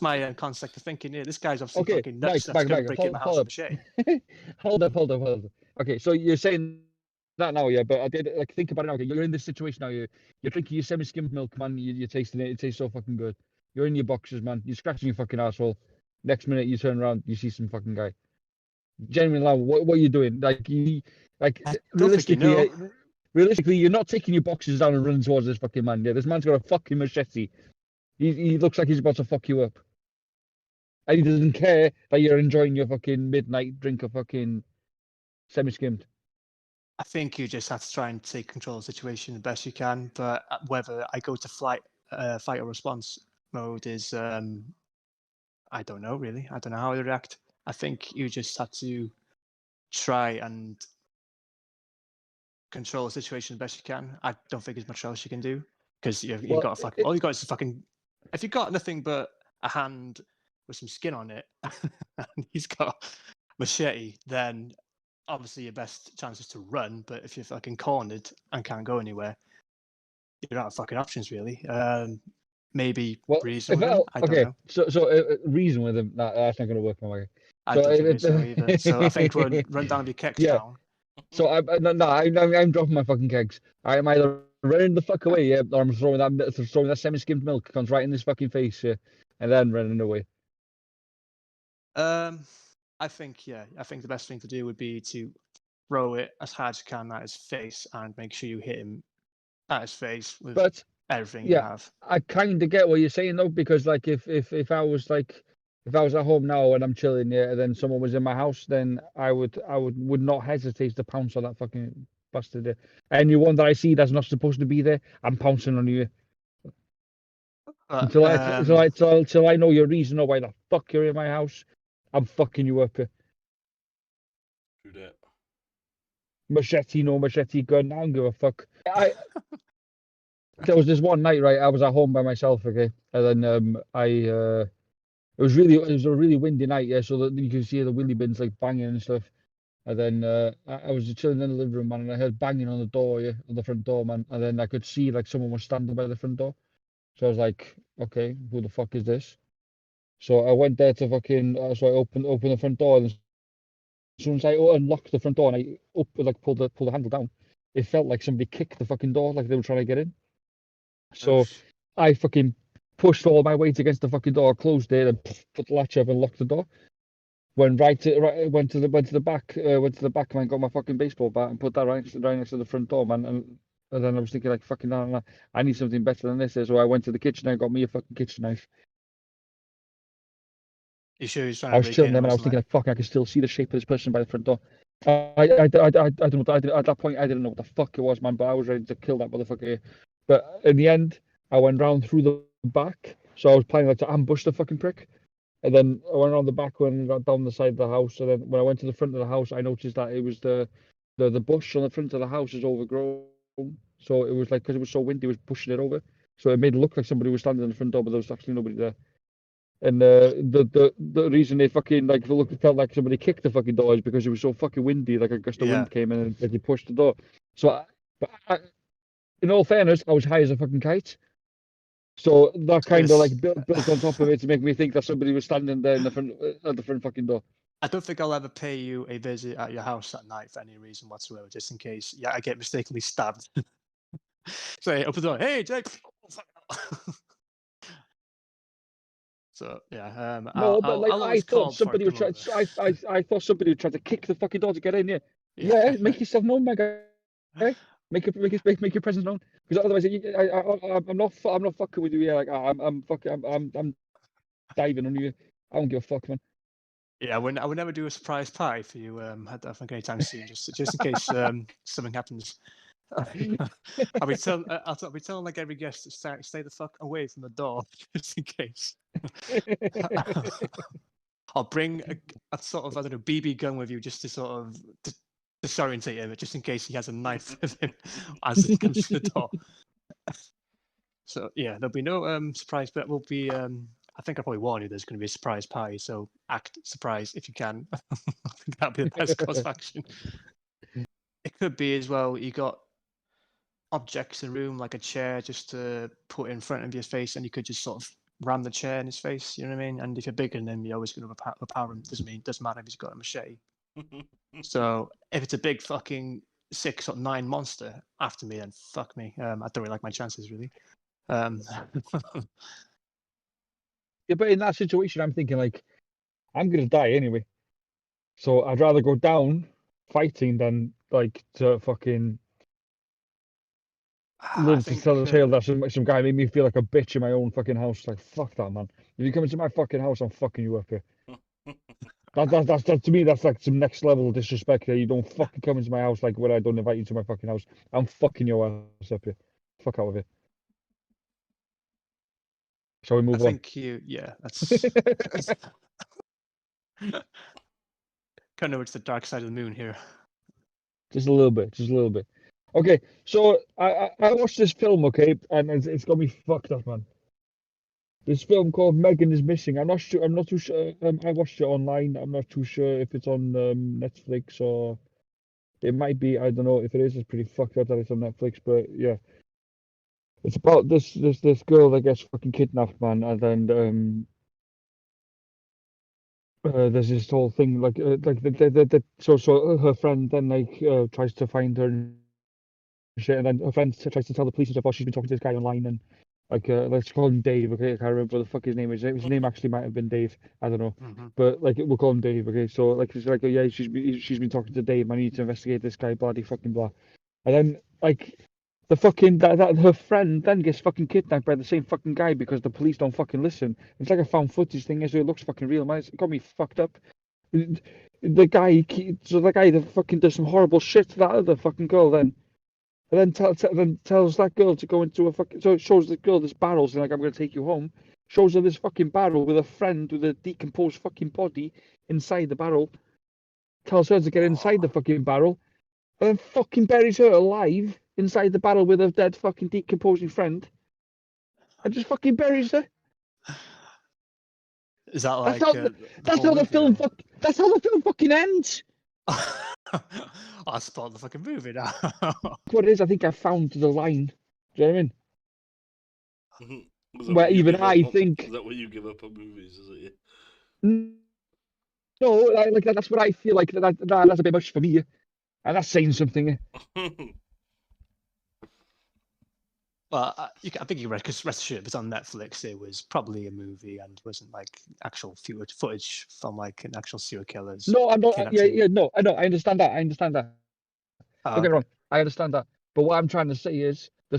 [SPEAKER 2] my concept of thinking here. This guy's obviously
[SPEAKER 1] Okay,
[SPEAKER 2] fucking nuts.
[SPEAKER 1] Mike,
[SPEAKER 2] That's going to
[SPEAKER 1] Mike,
[SPEAKER 2] break in my house
[SPEAKER 1] hold
[SPEAKER 2] with a machete.
[SPEAKER 1] up. Hold up. Okay, so you're saying that now, yeah, but I did like think about it now. Okay, you're in this situation now. You're drinking your semi-skimmed milk, man. You're tasting it. It tastes so fucking good. You're in your boxes, man. You're scratching your fucking asshole. Next minute, you turn around, you see some fucking guy. Genuinely, now, what are you doing? Like,
[SPEAKER 2] Don't think you know.
[SPEAKER 1] realistically, you're not taking your boxes down and running towards this fucking man. Yeah, this man's got a fucking machete. He looks like he's about to fuck you up. And he doesn't care that you're enjoying your fucking midnight drink of fucking semi-skimmed.
[SPEAKER 2] I think you just have to try and take control of the situation the best you can. But whether I go to fight or response mode is, I don't know really. I don't know how I react. I think you just have to try and control the situation the best you can. I don't think there's much else you can do because you've
[SPEAKER 1] Well,
[SPEAKER 2] got to fucking. All you got is to fucking. If you've got nothing but a hand with some skin on it, and he's got machete, then obviously your best chance is to run. But if you're fucking cornered and can't go anywhere, you're out of fucking options really. Maybe
[SPEAKER 1] Well,
[SPEAKER 2] reason with him. I don't
[SPEAKER 1] okay,
[SPEAKER 2] know.
[SPEAKER 1] so reason with him. That's not going to work, my way.
[SPEAKER 2] I
[SPEAKER 1] So
[SPEAKER 2] don't think
[SPEAKER 1] it-
[SPEAKER 2] so either. So I think run down with your kicks
[SPEAKER 1] Yeah.
[SPEAKER 2] down.
[SPEAKER 1] So I'm dropping my fucking kegs. I'm either running the fuck away, yeah, or I'm throwing that semi-skimmed milk comes right in his fucking face, yeah, and then running away.
[SPEAKER 2] I think the best thing to do would be to throw it as hard as you can at his face and make sure you hit him at his face with
[SPEAKER 1] But
[SPEAKER 2] everything you
[SPEAKER 1] yeah,
[SPEAKER 2] have.
[SPEAKER 1] I kind of get what you're saying though, because like if I was at home now and I'm chilling, yeah, and then someone was in my house, then I would not hesitate to pounce on that fucking bastard. Yeah. Anyone that I see that's not supposed to be there, I'm pouncing on you
[SPEAKER 2] But
[SPEAKER 1] until I know your reason or why the fuck you're in my house. I'm fucking you up.
[SPEAKER 3] Do that.
[SPEAKER 1] Machete, no machete, gun. I don't give a fuck. There was this one night, right? I was at home by myself, okay, and then it was a really windy night, yeah, so that you can see the wheelie bins like banging and stuff. And then I was chilling in the living room, man, and I heard banging on the door, yeah, on the front door, man. And then I could see like someone was standing by the front door. So I was like, okay, who the fuck is this? So I went there to fucking, so I opened the front door, and as soon as I unlocked the front door and I pulled the handle down, it felt like somebody kicked the fucking door, like they were trying to get in. So I fucking pushed all my weight against the fucking door, closed it, and put the latch up and locked the door. Went to the back, man, got my fucking baseball bat and put that right next to the front door, man. And then I was thinking like, fucking, no, I need something better than this. So I went to the kitchen and got me a fucking kitchen knife.
[SPEAKER 2] you sure he's trying
[SPEAKER 1] I
[SPEAKER 2] to
[SPEAKER 1] was
[SPEAKER 2] break
[SPEAKER 1] chilling
[SPEAKER 2] in?
[SPEAKER 1] there, and I was thinking, like, fuck, I can still see the shape of this person by the front door. I don't know. At that point, I didn't know what the fuck it was, man. But I was ready to kill that motherfucker. But in the end, I went round through the back, so I was planning like to ambush the fucking prick. And then I went around the back and got down the side of the house. And then when I went to the front of the house, I noticed that it was the bush on the front of the house is overgrown. So it was like, because it was so windy, it was pushing it over. So it made it look like somebody was standing in the front door, but there was actually nobody there. And the reason they fucking like felt like somebody kicked the fucking door is because it was so fucking windy, like a gust of wind came in and they pushed the door. So, in all fairness, I was high as a fucking kite. So that kind of like built on top of it to make me think that somebody was standing there in the front at the front fucking door.
[SPEAKER 2] I don't think I'll ever pay you a visit at your house at night for any reason whatsoever, just in case. Yeah, I get mistakenly stabbed. So I open the door. Hey, Jake. So yeah.
[SPEAKER 1] No, but like I thought somebody would try. I thought somebody would try to kick the fucking door to get in. Yeah. Make yourself known, my guy. Make your presence known. Because otherwise, I'm not fucking with you. Yeah, like I'm diving on you. I don't give a fuck, man.
[SPEAKER 2] Yeah, I would never do a surprise party for you. I think anytime soon, just in case something happens. I'll be telling like every guest to stay the fuck away from the door, just in case. I'll bring a sort of, I don't know, BB gun with you just to sort of disorientate him, just in case he has a knife with him as he comes to the door. So yeah, there'll be no surprise, but we'll be. I think I'll probably warn you there's going to be a surprise party, so act surprised if you can. I think that'll be the best course of action. It could be as well, you got objects in the room, like a chair, just to put in front of your face, and you could just sort of ram the chair in his face. You know what I mean? And if you're bigger than him, you're always going to overpower him. Doesn't matter if he's got a machete. So if it's a big fucking 6 or 9 monster after me, then fuck me. I don't really like my chances, really.
[SPEAKER 1] Yeah, but in that situation, I'm thinking like, I'm gonna die anyway. So I'd rather go down fighting than like to fucking live to tell the tale that some guy made me feel like a bitch in my own fucking house. Like, fuck that, man. If you come into my fucking house, I'm fucking you up here. That's to me, that's like some next level disrespect. That you don't fucking come into my house like when I don't invite you to my fucking house. I'm fucking your ass up here. Fuck out of here. Shall we
[SPEAKER 2] I
[SPEAKER 1] move on?
[SPEAKER 2] think that's kind of it's the dark side of the moon here.
[SPEAKER 1] Just a little bit, just a little bit. Okay, so I watched this film, okay, and it's got me fucked up, man. This film called Megan is Missing. I'm not sure. I'm not too sure. I watched it online. I'm not too sure if it's on Netflix or it might be. I don't know if it is. It's pretty fucked up that it's on Netflix, but yeah, it's about this girl that gets fucking kidnapped, man, and then there's this whole thing like so her friend then like tries to find her and shit, and then her friend tries to tell the police and stuff. Oh, she's been talking to this guy online, and like let's call him Dave. Okay, I can't remember what the fuck his name is. His name actually might have been Dave. I don't know, but like we'll call him Dave. Okay, so like it's like, oh, yeah, she's been talking to Dave. I need to investigate this guy. Bloody fucking blah. And then like the fucking that her friend then gets fucking kidnapped by the same fucking guy because the police don't fucking listen. It's like a found footage thing, so it looks fucking real, man. It's got me fucked up. The guy that fucking does some horrible shit to that other fucking girl then. And then tells that girl to go into a fucking. So it shows the girl this barrels and like, I'm going to take you home. Shows her this fucking barrel with a friend with a decomposed fucking body inside the barrel. Tells her to get inside the fucking barrel. And then fucking buries her alive inside the barrel with a dead fucking decomposing friend. And just fucking buries her.
[SPEAKER 2] Is that like
[SPEAKER 1] That's how the film fucking ends.
[SPEAKER 2] I spoiled the fucking movie now.
[SPEAKER 1] What it is, I think I found the line. Do you know what I mean?
[SPEAKER 3] Where
[SPEAKER 1] Where even I think.
[SPEAKER 3] Is that what you give up on movies? Is it?
[SPEAKER 1] No, like that's what I feel like. That's a bit much for me, and that's saying something.
[SPEAKER 2] Well, I think you read, because rest assured, if it's on Netflix, it was probably a movie and wasn't like actual footage from like an actual serial killers.
[SPEAKER 1] No, I'm not. Yeah, no, I know. I understand that. Don't get me wrong. I understand that. But what I'm trying to say is the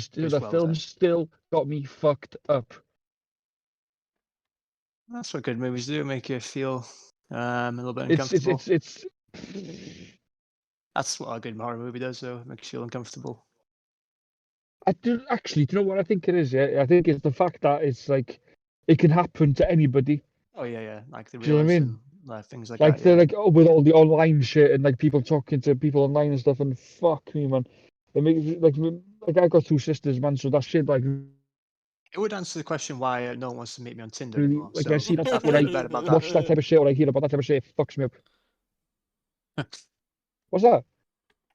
[SPEAKER 1] film still got me fucked up.
[SPEAKER 2] That's what good movies do. Make you feel a little bit uncomfortable.
[SPEAKER 1] It's.
[SPEAKER 2] That's what a good horror movie does, though. It makes you feel uncomfortable.
[SPEAKER 1] I do actually. Do you know what I think it is? Yeah, I think it's the fact that it's like it can happen to anybody.
[SPEAKER 2] Oh yeah. Like the
[SPEAKER 1] do you know what I mean?
[SPEAKER 2] Things like
[SPEAKER 1] that.
[SPEAKER 2] Yeah.
[SPEAKER 1] They're like with all the online shit and like people talking to people online and stuff, and fuck me, man. It makes like I got 2 sisters, man. So that shit like.
[SPEAKER 2] It would answer the question why no one wants to meet me on Tinder anymore.
[SPEAKER 1] Like
[SPEAKER 2] so
[SPEAKER 1] I see that
[SPEAKER 2] that's
[SPEAKER 1] when I
[SPEAKER 2] better about
[SPEAKER 1] watch that type of shit, or I hear about that type of shit, it fucks me up. What's that?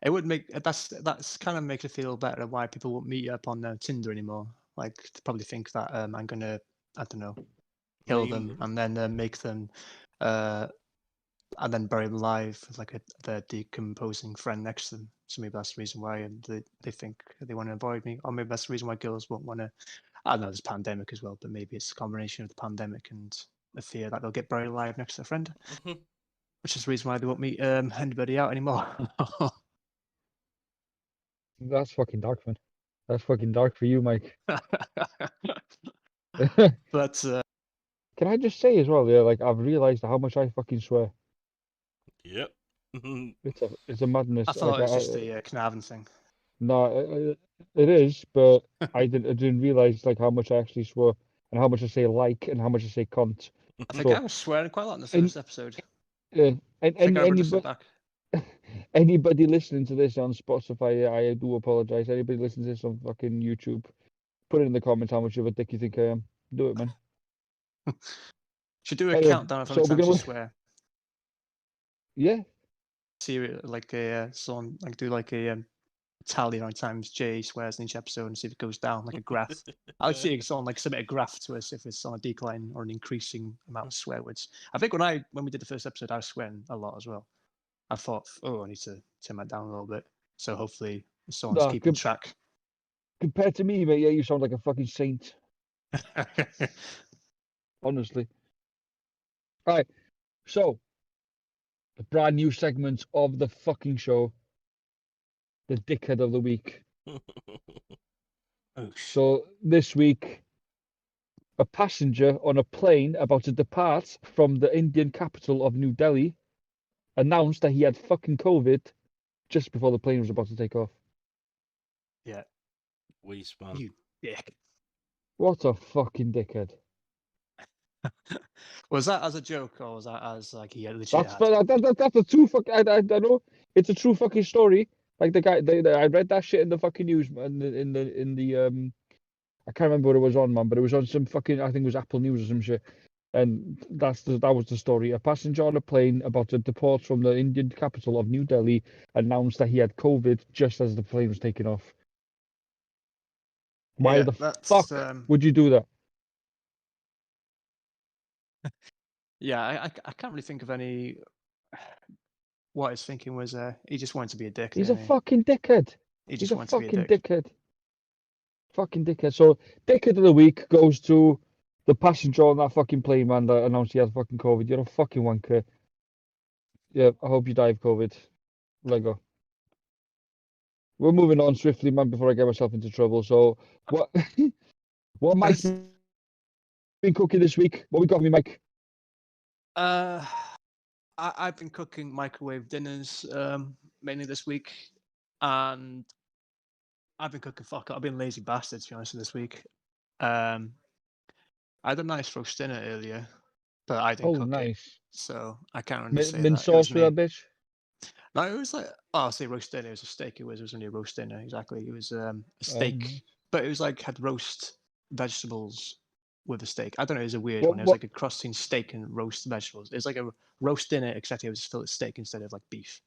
[SPEAKER 2] It would make that's kind of makes it feel better why people won't meet up on Tinder anymore. Like they probably think that I'm gonna, I don't know, kill them and then make them, and then bury them alive with like their decomposing friend next to them. So maybe that's the reason why they think they want to avoid me, or maybe that's the reason why girls won't want to. I don't know, there's pandemic as well, but maybe it's a combination of the pandemic and the fear that they'll get buried alive next to their friend, which is the reason why they won't meet anybody out anymore.
[SPEAKER 1] That's fucking dark, man. That's fucking dark for you, Mike.
[SPEAKER 2] But
[SPEAKER 1] can I just say as well, yeah, like I've realised how much I fucking swear.
[SPEAKER 3] Yep.
[SPEAKER 1] It's a madness.
[SPEAKER 2] I thought
[SPEAKER 1] like,
[SPEAKER 2] it was just a Caernarfon thing.
[SPEAKER 1] No, it is, but I didn't realise like how much I actually swear and how much I say like and how much I say cunt.
[SPEAKER 2] I think I was swearing quite a lot in the first episode.
[SPEAKER 1] Yeah,
[SPEAKER 2] and
[SPEAKER 1] anybody listening to this on Spotify, I do apologise. Anybody listening to this on fucking YouTube, put it in the comments how much of a dick you think I am. Do it, man.
[SPEAKER 2] Should do a countdown of how many times you swear.
[SPEAKER 1] Yeah.
[SPEAKER 2] See, like a song, like do like a tally how many times Jay swears in each episode and see if it goes down like a graph. I would see it's on like submit a graph to us if it's on a decline or an increasing amount of swear words. I think when we did the first episode, I was swearing a lot as well. I thought, oh, I need to turn that down a little bit. So hopefully someone's
[SPEAKER 1] Nah,
[SPEAKER 2] keeping track.
[SPEAKER 1] compared to me, mate, yeah, you sound like a fucking saint. Honestly. Right. So, the brand new segment of the fucking show, the dickhead of the week.
[SPEAKER 2] Oh,
[SPEAKER 1] So this week, a passenger on a plane about to depart from the Indian capital of New Delhi announced that he had fucking COVID just before the plane was about to take off.
[SPEAKER 2] yeah,
[SPEAKER 3] Waste man.
[SPEAKER 2] you dick.
[SPEAKER 1] What a fucking dickhead.
[SPEAKER 2] Was that as a joke or was that as like he legit
[SPEAKER 1] That's
[SPEAKER 2] had?
[SPEAKER 1] that's a true fuck. I know it's a true fucking story. Like the guy, I read that shit in the fucking news, man. In the I can't remember what it was on, man, but it was on some fucking, I think it was Apple News or some shit. And that was the story. A passenger on a plane about to depart from the Indian capital of New Delhi announced that he had COVID just as the plane was taking off. Why
[SPEAKER 2] Yeah,
[SPEAKER 1] the
[SPEAKER 2] that's,
[SPEAKER 1] fuck would you do that?
[SPEAKER 2] Yeah, I can't really think of any. What his thinking was, he just wanted to be a dick.
[SPEAKER 1] He's a
[SPEAKER 2] didn't he?
[SPEAKER 1] fucking dickhead.
[SPEAKER 2] He
[SPEAKER 1] He's
[SPEAKER 2] just
[SPEAKER 1] a
[SPEAKER 2] wanted to be a
[SPEAKER 1] fucking
[SPEAKER 2] dick.
[SPEAKER 1] dickhead. Fucking dickhead. So, dickhead of the week goes to the passenger on that fucking plane, man, that announced he had fucking COVID. You're a fucking wanker. Yeah, I hope you die of COVID. Lego. We're moving on swiftly, man, before I get myself into trouble. So, what what Mike's been cooking this week? What we got me, Mike?
[SPEAKER 2] I've been cooking microwave dinners mainly this week, and I've been cooking I've been lazy bastard to be honest this week. I had a nice roast dinner earlier, but I didn't
[SPEAKER 1] Oh,
[SPEAKER 2] cook it,
[SPEAKER 1] nice.
[SPEAKER 2] so I can't really say
[SPEAKER 1] Mint
[SPEAKER 2] that it was
[SPEAKER 1] sauce with
[SPEAKER 2] me.
[SPEAKER 1] that bitch?
[SPEAKER 2] No, it was like I'll say roast dinner. It was a steak. It was only a roast dinner exactly. It was a steak,
[SPEAKER 1] nice.
[SPEAKER 2] but it was like had roast vegetables with a steak. I don't know. It was a weird
[SPEAKER 1] What-
[SPEAKER 2] one. It was
[SPEAKER 1] what-
[SPEAKER 2] like a cross between steak and roast vegetables. It's like a roast dinner, except it was fillet steak instead of like beef.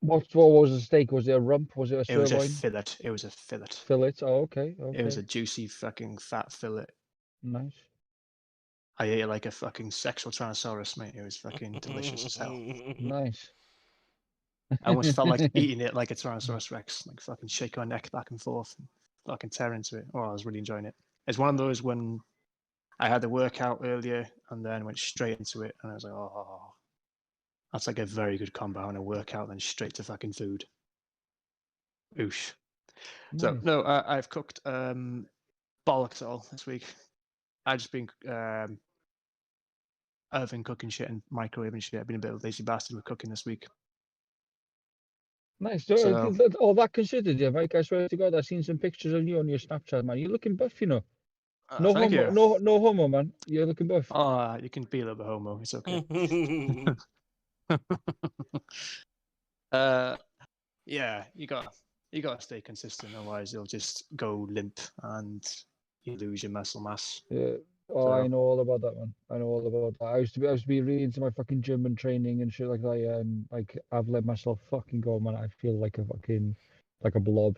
[SPEAKER 1] What was the steak? Was it a rump? Was it a
[SPEAKER 2] It was a
[SPEAKER 1] sirloin?
[SPEAKER 2] fillet. It was a fillet.
[SPEAKER 1] Fillet? Oh, okay.
[SPEAKER 2] It was
[SPEAKER 1] Okay.
[SPEAKER 2] a juicy fucking fat fillet.
[SPEAKER 1] Nice.
[SPEAKER 2] I ate it like a fucking sexual Tyrannosaurus, mate. It was fucking delicious as hell.
[SPEAKER 1] Nice.
[SPEAKER 2] I almost felt like eating it like a Tyrannosaurus Rex, like fucking shake my neck back and forth, and fucking tear into it. Oh, I was really enjoying it. It's one of those when I had a workout earlier and then went straight into it, and I was like, oh, that's like a very good combo on a workout, then straight to fucking food. Oosh. So
[SPEAKER 1] Nice.
[SPEAKER 2] no, I've cooked bollocks all this week. I've just been oven cooking shit and microwaving shit. I've been a bit of a lazy bastard with cooking this week.
[SPEAKER 1] Nice.
[SPEAKER 2] So-
[SPEAKER 1] All that considered, yeah, Mike. I swear to God, I've seen some pictures of you on your Snapchat, man. You're looking buff, you know. No
[SPEAKER 2] thank
[SPEAKER 1] homo,
[SPEAKER 2] you.
[SPEAKER 1] no homo, man. You're looking buff.
[SPEAKER 2] Oh, you can be a little bit homo. It's okay. Yeah, you got to stay consistent, otherwise you'll just go limp and you lose your muscle mass.
[SPEAKER 1] Yeah. Oh,
[SPEAKER 2] So-
[SPEAKER 1] I know all about that, man. I know all about that. I used to be really into my fucking gym and training and shit like that. Yeah, and like I've let myself fucking go, man. I feel like a blob.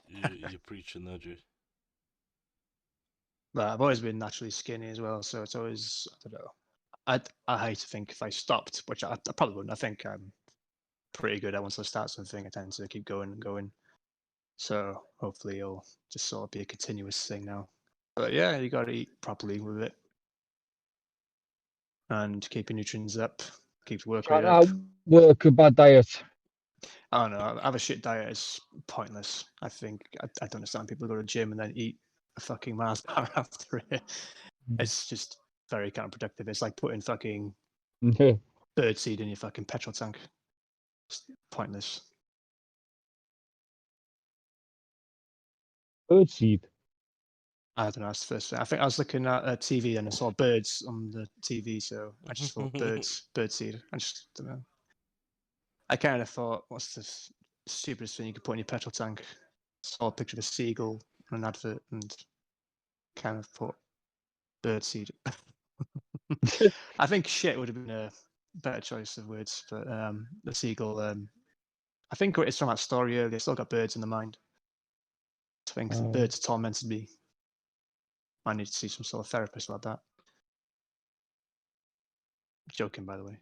[SPEAKER 3] You're preaching there, Jay.
[SPEAKER 2] But I've always been naturally skinny as well, so it's always, I don't know. I hate to think if I stopped, which I probably wouldn't. I think I'm pretty good at once I start something, I tend to keep going and going. So hopefully it'll just sort of be a continuous thing now. But yeah, you got to eat properly with it and keep your nutrients up, keep the work rate
[SPEAKER 1] Trying
[SPEAKER 2] up.
[SPEAKER 1] to work a bad diet.
[SPEAKER 2] I don't know. Have a shit diet is pointless. I think I don't understand people who go to the gym and then eat a fucking Mars bar after it. It's just very counterproductive. It's like putting fucking birdseed in your fucking petrol tank. It's pointless.
[SPEAKER 1] Birdseed.
[SPEAKER 2] I don't know. That's the first thing. I think I was looking at a TV and I saw birds on the TV, so I just thought birdseed. I just don't know. I kind of thought, what's the stupidest thing you could put in your petrol tank? Saw a picture of a seagull on an advert and kind of thought birdseed. I think shit would have been a better choice of words, but the seagull I think it's from that story earlier. They still got birds in the mind. I think the birds are tormented me. I need to see some sort of therapist like that. Joking, by the way.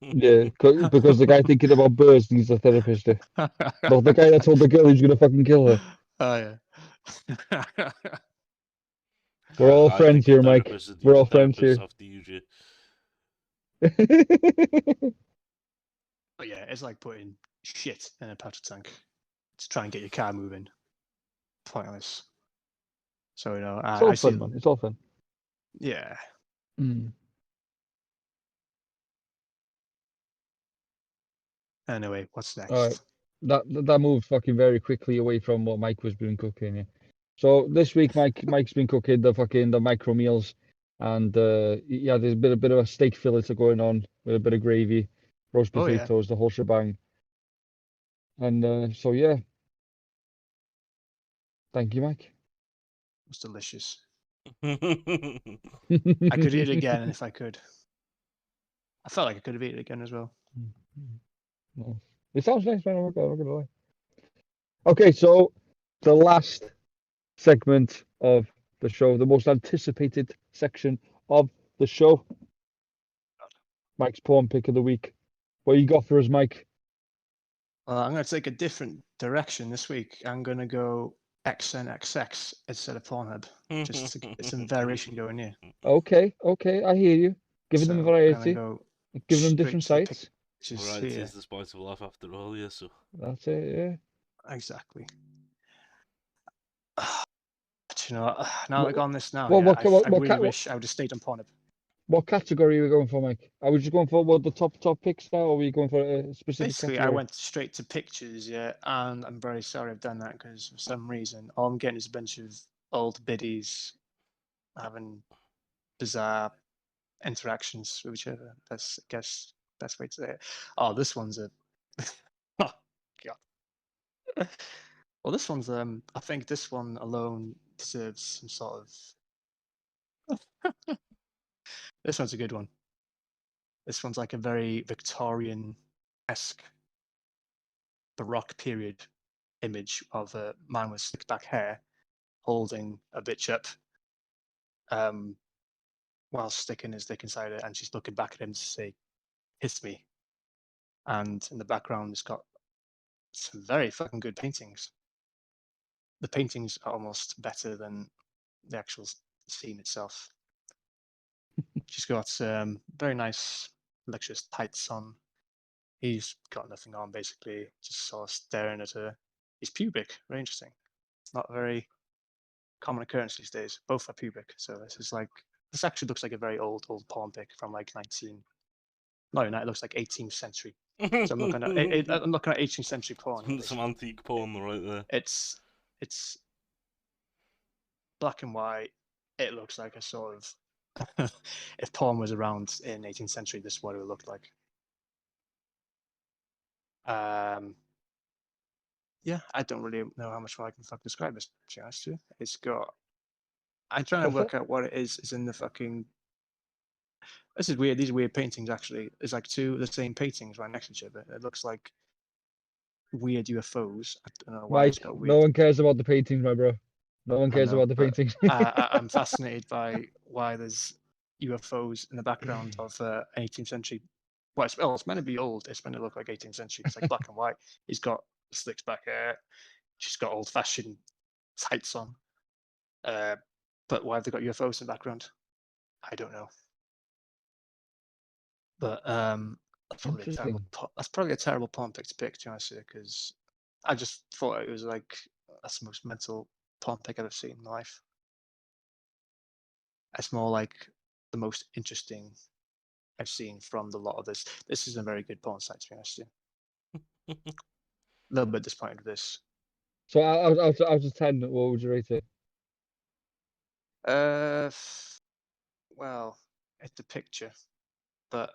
[SPEAKER 1] Yeah, because the guy thinking about birds needs a therapist. Not the guy that told the girl he's gonna fucking kill her.
[SPEAKER 2] Oh yeah.
[SPEAKER 1] We're all
[SPEAKER 3] I
[SPEAKER 1] friends
[SPEAKER 3] think a
[SPEAKER 1] here, Mike.
[SPEAKER 3] therapist would
[SPEAKER 1] We're
[SPEAKER 3] use
[SPEAKER 1] all
[SPEAKER 3] a
[SPEAKER 1] friends
[SPEAKER 3] therapist
[SPEAKER 1] here.
[SPEAKER 3] after you, Jay.
[SPEAKER 2] But yeah, it's like putting shit in a petrol tank to try and get your car moving. Pointless. So
[SPEAKER 1] It's
[SPEAKER 2] I
[SPEAKER 1] all
[SPEAKER 2] see.
[SPEAKER 1] fun, man. It's all fun.
[SPEAKER 2] Yeah.
[SPEAKER 1] Mm.
[SPEAKER 2] Anyway, what's next?
[SPEAKER 1] All right. That moved fucking very quickly away from what Mike was been cooking. Yeah. So this week, Mike's been cooking the micro meals, and yeah, there's a bit of a steak fillet going on with a bit of gravy, roast
[SPEAKER 2] Oh, yeah.
[SPEAKER 1] potatoes, the whole shebang. And so yeah, thank you, Mike.
[SPEAKER 2] It was delicious.
[SPEAKER 3] I
[SPEAKER 2] I could eat it again if I could. I felt like I could have eaten it again as well.
[SPEAKER 1] No. It sounds nice, man. I'm not gonna lie. Okay, so the last segment of the show, the most anticipated section of the show, Mike's porn pick of the week. What you got for us, Mike?
[SPEAKER 2] I'm going to take a different direction this week. I'm going to go XNXX instead of Pornhub, just to get some variation going here.
[SPEAKER 1] Okay, I hear you. Giving them
[SPEAKER 2] So I'm gonna
[SPEAKER 1] variety,
[SPEAKER 2] go
[SPEAKER 1] giving them
[SPEAKER 2] straight
[SPEAKER 1] different
[SPEAKER 2] to the
[SPEAKER 1] sites.
[SPEAKER 2] pictures
[SPEAKER 3] Right, it
[SPEAKER 2] here.
[SPEAKER 3] is the spice of life after all, yeah, so.
[SPEAKER 1] That's it, yeah.
[SPEAKER 2] Exactly. But you know, now that I've gone this now,
[SPEAKER 1] Well,
[SPEAKER 2] yeah,
[SPEAKER 1] what
[SPEAKER 2] I really wish I would have stayed on Pornhub.
[SPEAKER 1] What category are we going for, Mike? Are we just going for what the top picks now, or are we going for a specific
[SPEAKER 2] Basically,
[SPEAKER 1] category?
[SPEAKER 2] I went straight to pictures, yeah, and I'm very sorry I've done that because for some reason, all I'm getting is a bunch of old biddies having bizarre interactions with each other. That's, I guess, best way to say it. Oh, this one's a. Oh, God. Well, this one's I think this one alone deserves some sort of. This one's a good one. This one's like a very Victorian-esque Baroque period image of a man with slick back hair holding a bitch up, while sticking his dick inside her, and she's looking back at him to say, "Kiss me." And in the background, it's got some very fucking good paintings. The paintings are almost better than the actual scene itself. She's got very nice, luxurious tights on. He's got nothing on, basically, just sort of staring at her. He's pubic, very interesting. It's not a very common occurrence these days. Both are pubic, so this actually looks like a very old porn pic from like 19. No, it looks like 18th century. So I'm looking at 18th century porn. Here,
[SPEAKER 3] Some antique porn right there.
[SPEAKER 2] It's black and white. It looks like a sort of if porn was around in 18th century, this is what it would look like. Yeah, I don't really know how much more I can fucking describe this, to be honest with you. It's got. I'm trying to work out what it is in the fucking. This is weird. These are weird paintings, actually. It's like two of the same paintings right next to each other. It looks like weird UFOs. I don't know why it's
[SPEAKER 1] Mike,
[SPEAKER 2] got weird.
[SPEAKER 1] no one cares about the paintings, my bro. No one
[SPEAKER 2] I
[SPEAKER 1] cares
[SPEAKER 2] know,
[SPEAKER 1] about the
[SPEAKER 2] but
[SPEAKER 1] paintings.
[SPEAKER 2] I'm fascinated by why there's UFOs in the background of an 18th century. Well, it's meant to be old. It's meant to look like 18th century. It's like black and white. He's got slicks back hair. She's got old-fashioned tights on. But why have they got UFOs in the background? I don't know. But that's probably a terrible. That's probably a terrible porn pic to pick, to be honest, because I just thought it was like that's the most mental porn pic I've ever seen in my life. It's more like the most interesting I've seen from the lot of this. This is a very good porn site, to be honest with you. A little bit disappointed with this.
[SPEAKER 1] So out of 10, what would you rate it?
[SPEAKER 2] Well, it's a picture, but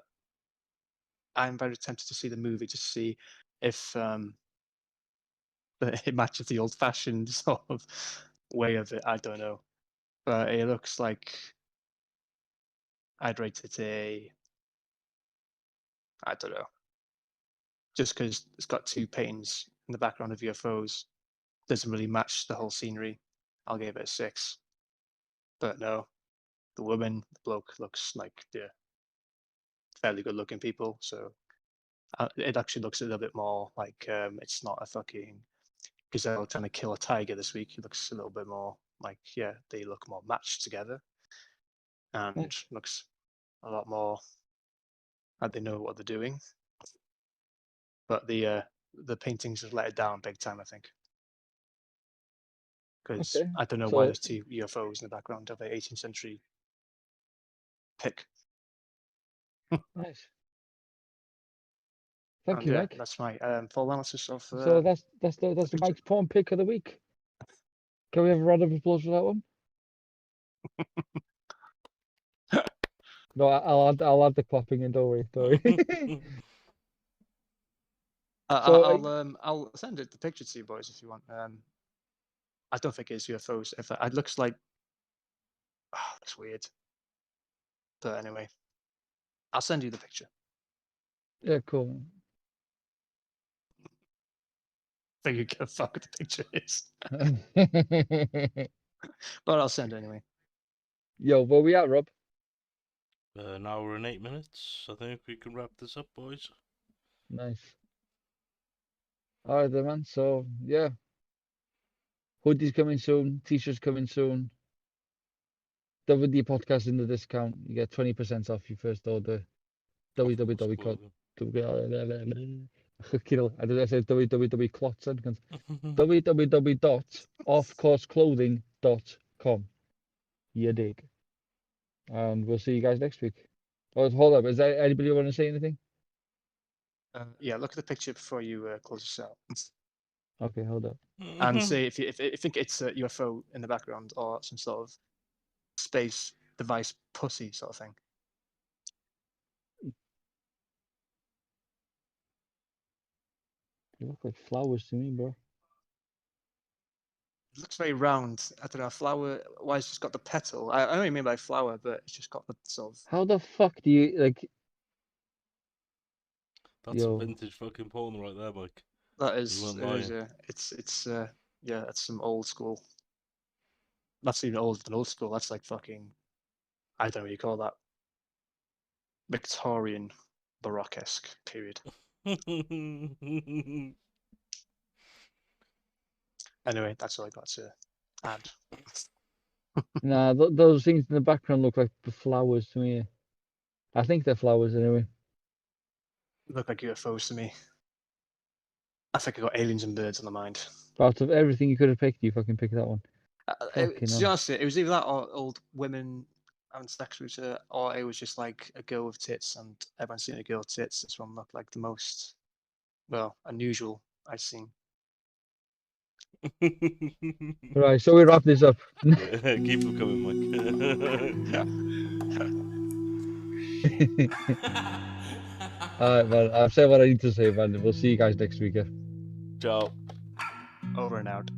[SPEAKER 2] I'm very tempted to see the movie to see if it matches the old-fashioned sort of way of it. I don't know, but it looks like I'd rate it a. I don't know. just because it's got two paintings in the background of UFOs, doesn't really match the whole scenery. I'll give it a 6. But no, the woman, the bloke looks like they're fairly good looking people. So it actually looks a little bit more like it's not a fucking gazelle trying to kill a tiger this week. It looks a little bit more like, yeah, they look more matched together. And
[SPEAKER 1] Nice.
[SPEAKER 2] looks a lot more like they know what they're doing. But the paintings have let it down big time, I think. Because
[SPEAKER 1] Okay,
[SPEAKER 2] I don't know why
[SPEAKER 1] so
[SPEAKER 2] there's two UFOs in the background of an 18th century pic.
[SPEAKER 1] nice. Thank
[SPEAKER 2] And
[SPEAKER 1] you,
[SPEAKER 2] yeah,
[SPEAKER 1] Mike.
[SPEAKER 2] that's my full analysis of.
[SPEAKER 1] So that's the
[SPEAKER 2] picture.
[SPEAKER 1] Mike's porn pick of the week. Can we have a round of applause for that one? No, I'll add the clapping in. Don't worry. Don't worry. So,
[SPEAKER 2] I'll send the picture to you boys if you want. I don't think it's UFOs. If it looks like, looks weird. But anyway, I'll send you the picture.
[SPEAKER 1] yeah, cool.
[SPEAKER 2] Think you give a fuck what the picture is, but I'll send it anyway.
[SPEAKER 1] Yo, where we at, Rob?
[SPEAKER 3] An hour and 8 minutes. I think we can wrap this up, boys.
[SPEAKER 1] Nice. All right, then, man. So yeah, hoodies coming soon. T-shirts coming soon. WD podcast in the discount. You get 20% off your first order. www.
[SPEAKER 3] Clothing.
[SPEAKER 1] Kiddle. I did I say www. www.offcourse.clothing.com. You dig. And we'll see you guys next week. Oh, hold up. Is there anybody want to say anything?
[SPEAKER 2] Yeah, look at the picture before you close this out,
[SPEAKER 1] Okay, hold up.
[SPEAKER 2] and see if you think it's a UFO in the background or some sort of space device pussy sort of thing.
[SPEAKER 1] They look like flowers to me, bro.
[SPEAKER 2] It looks very round. I don't know, flower. Why it's just got the petal? I know what you mean by flower, but it's just got the sort of.
[SPEAKER 1] How the fuck do you like?
[SPEAKER 3] That's
[SPEAKER 1] Yo.
[SPEAKER 3] a vintage fucking porn right there, Mike.
[SPEAKER 2] That is,
[SPEAKER 3] weren't
[SPEAKER 2] it is
[SPEAKER 3] lying.
[SPEAKER 2] it's yeah, that's some old school. That's even older than old school. That's like fucking, I don't know what you call that. Victorian Baroque-esque period. Anyway, that's all I got to add.
[SPEAKER 1] Nah, those things in the background look like the flowers to me. I think they're flowers anyway.
[SPEAKER 2] Look like UFOs to me. I think I got aliens and birds on the mind.
[SPEAKER 1] Out of everything you could have picked, you fucking picked that one.
[SPEAKER 2] To
[SPEAKER 1] Fucking
[SPEAKER 2] be
[SPEAKER 1] hell.
[SPEAKER 2] honest, it was either that or old women having sex with each other, or it was just like a girl with tits, and everyone's seen a girl with tits. This one looked like the most, well, unusual I've seen.
[SPEAKER 1] Right, so we wrap this up.
[SPEAKER 3] Yeah, keep them coming, Mike.
[SPEAKER 1] Alright, man. I've said what I need to say, man. We'll see you guys next week.
[SPEAKER 3] Ciao.
[SPEAKER 2] Over and out.